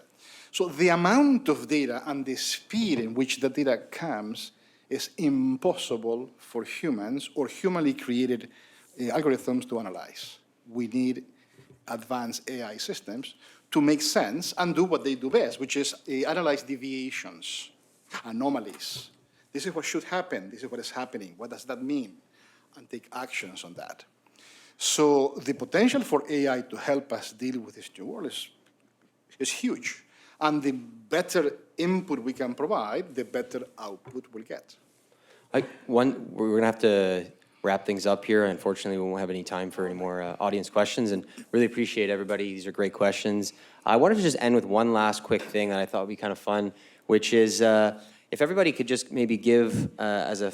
So the amount of data and the speed in which the data comes is impossible for humans or humanly created algorithms to analyze. We need advanced AI systems to make sense and do what they do best, which is analyze deviations, anomalies. This is what should happen. This is what is happening. What does that mean? And take actions on that. So the potential for AI to help us deal with this new world is huge. And the better input we can provide, the better output we'll get.
We're going to have to wrap things up here. Unfortunately, we won't have any time for any more audience questions, and really appreciate everybody. These are great questions. I wanted to just end with one last quick thing that I thought would be kind of fun, which is if everybody could just maybe give as a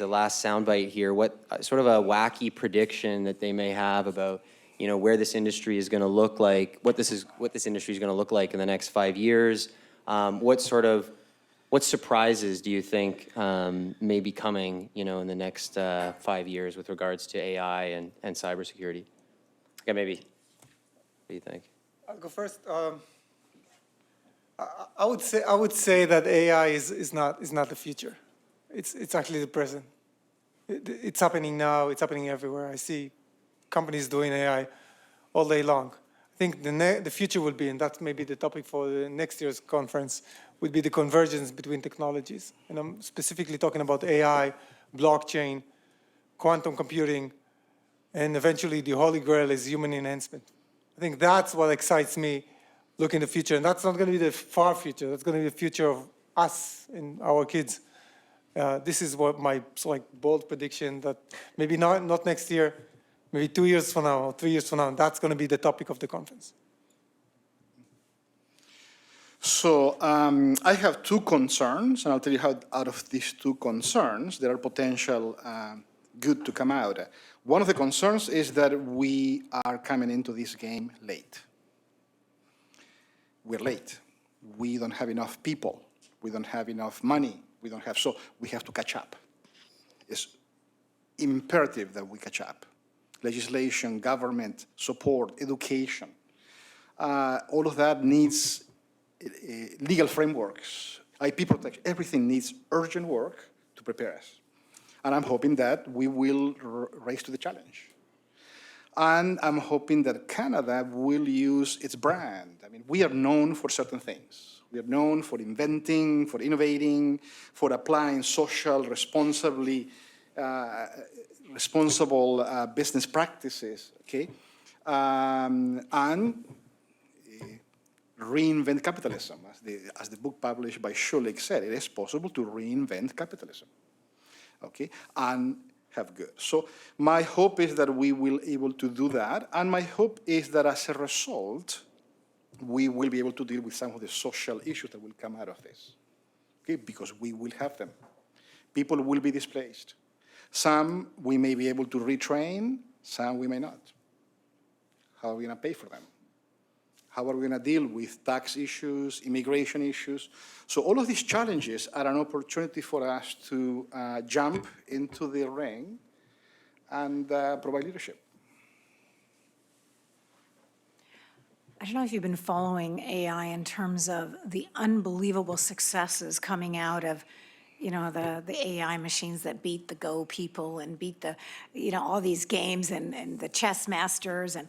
last soundbite here, what sort of a wacky prediction that they may have about where this industry is going to look like, what this industry is going to look like in the next 5 years. What surprises do you think may be coming, in the next 5 years with regards to AI and cybersecurity? Okay, maybe. What do you think?
I'll go first. I would say that AI is not the future. It's actually the present. It's happening now. It's happening everywhere. I see companies doing AI all day long. I think the future will be, and that's maybe the topic for the next year's conference, would be the convergence between technologies. And I'm specifically talking about AI, blockchain, quantum computing, and eventually the holy grail is human enhancement. I think that's what excites me looking in the future. And that's not going to be the far future. That's going to be the future of us and our kids. This is what my bold prediction that maybe not next year, maybe 2 years from now or 3 years from now, that's going to be the topic of the conference.
So I have two concerns, and I'll tell you how out of these two concerns, there are potential good to come out. One of the concerns is that we are coming into this game late. We're late. We don't have enough people. We don't have enough money. So we have to catch up. It's imperative that we catch up. Legislation, government, support, education, all of that needs legal frameworks, IP protection, everything needs urgent work to prepare us. And I'm hoping that we will rise to the challenge. And I'm hoping that Canada will use its brand. I mean, we are known for certain things. We are known for inventing, for innovating, for applying social, responsible business practices, okay? And reinvent capitalism. As the book published by Schulich said, it is possible to reinvent capitalism, okay, and have good. So my hope is that we will be able to do that, and my hope is that as a result, we will be able to deal with some of the social issues that will come out of this, okay, because we will have them. People will be displaced. Some we may be able to retrain, some we may not. How are we going to pay for them? How are we going to deal with tax issues, immigration issues? So all of these challenges are an opportunity for us to jump into the ring and provide leadership.
I don't know if you've been following AI in terms of the unbelievable successes coming out of the AI machines that beat the Go people and beat the, all these games and the chess masters. And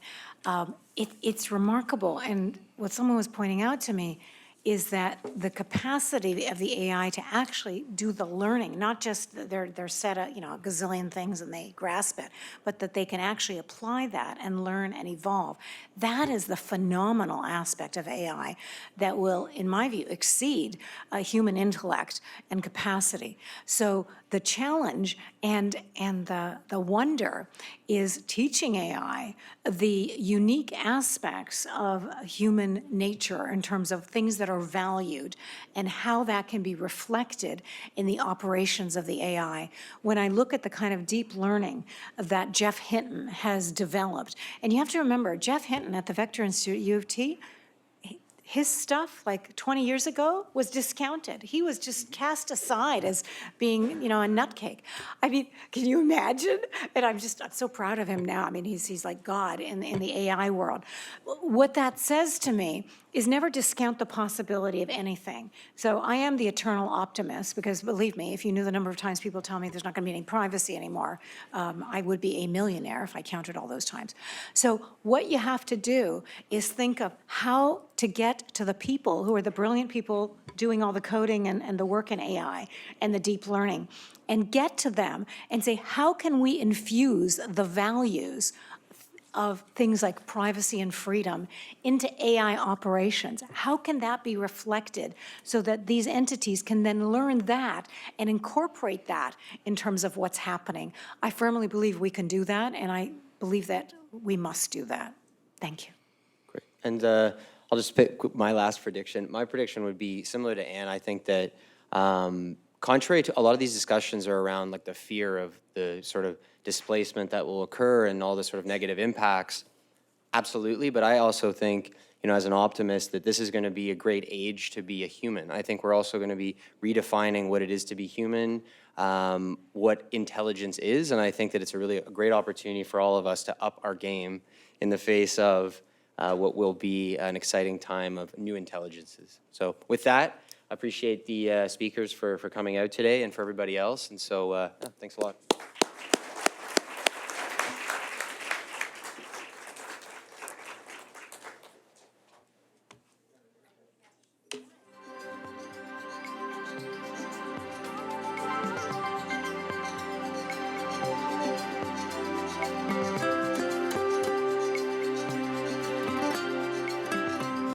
it's remarkable. And what someone was pointing out to me is that the capacity of the AI to actually do the learning, not just they're set a gazillion things and they grasp it, but that they can actually apply that and learn and evolve. That is the phenomenal aspect of AI that will, in my view, exceed human intellect and capacity. So the challenge and the wonder is teaching AI the unique aspects of human nature in terms of things that are valued and how that can be reflected in the operations of the AI. When I look at the kind of deep learning that Jeff Hinton has developed, and you have to remember, Jeff Hinton at the Vector Institute at U of T, his stuff, like 20 years ago, was discounted. He was just cast aside as being, a nutcake. I mean, can you imagine? And I'm so proud of him now. I mean, he's like God in the AI world. What that says to me is never discount the possibility of anything. So I am the eternal optimist because, believe me, if you knew the number of times people tell me there's not going to be any privacy anymore, I would be a millionaire if I counted all those times. So what you have to do is think of how to get to the people who are the brilliant people doing all the coding and the work in AI and the deep learning, and get to them and say, how can we infuse the values of things like privacy and freedom into AI operations? How can that be reflected so that these entities can then learn that and incorporate that in terms of what's happening? I firmly believe we can do that, and I believe that we must do that. Thank you.
Great. And I'll just pick my last prediction. My prediction would be similar to Anne. I think that contrary to a lot of these discussions are around like the fear of the sort of displacement that will occur and all the sort of negative impacts. Absolutely, but I also think, as an optimist, that this is going to be a great age to be a human. I think we're also going to be redefining what it is to be human, what intelligence is, and I think that it's a great opportunity for all of us to up our game in the face of what will be an exciting time of new intelligences. So with that, I appreciate the speakers for coming out today and for everybody else, and so thanks a lot.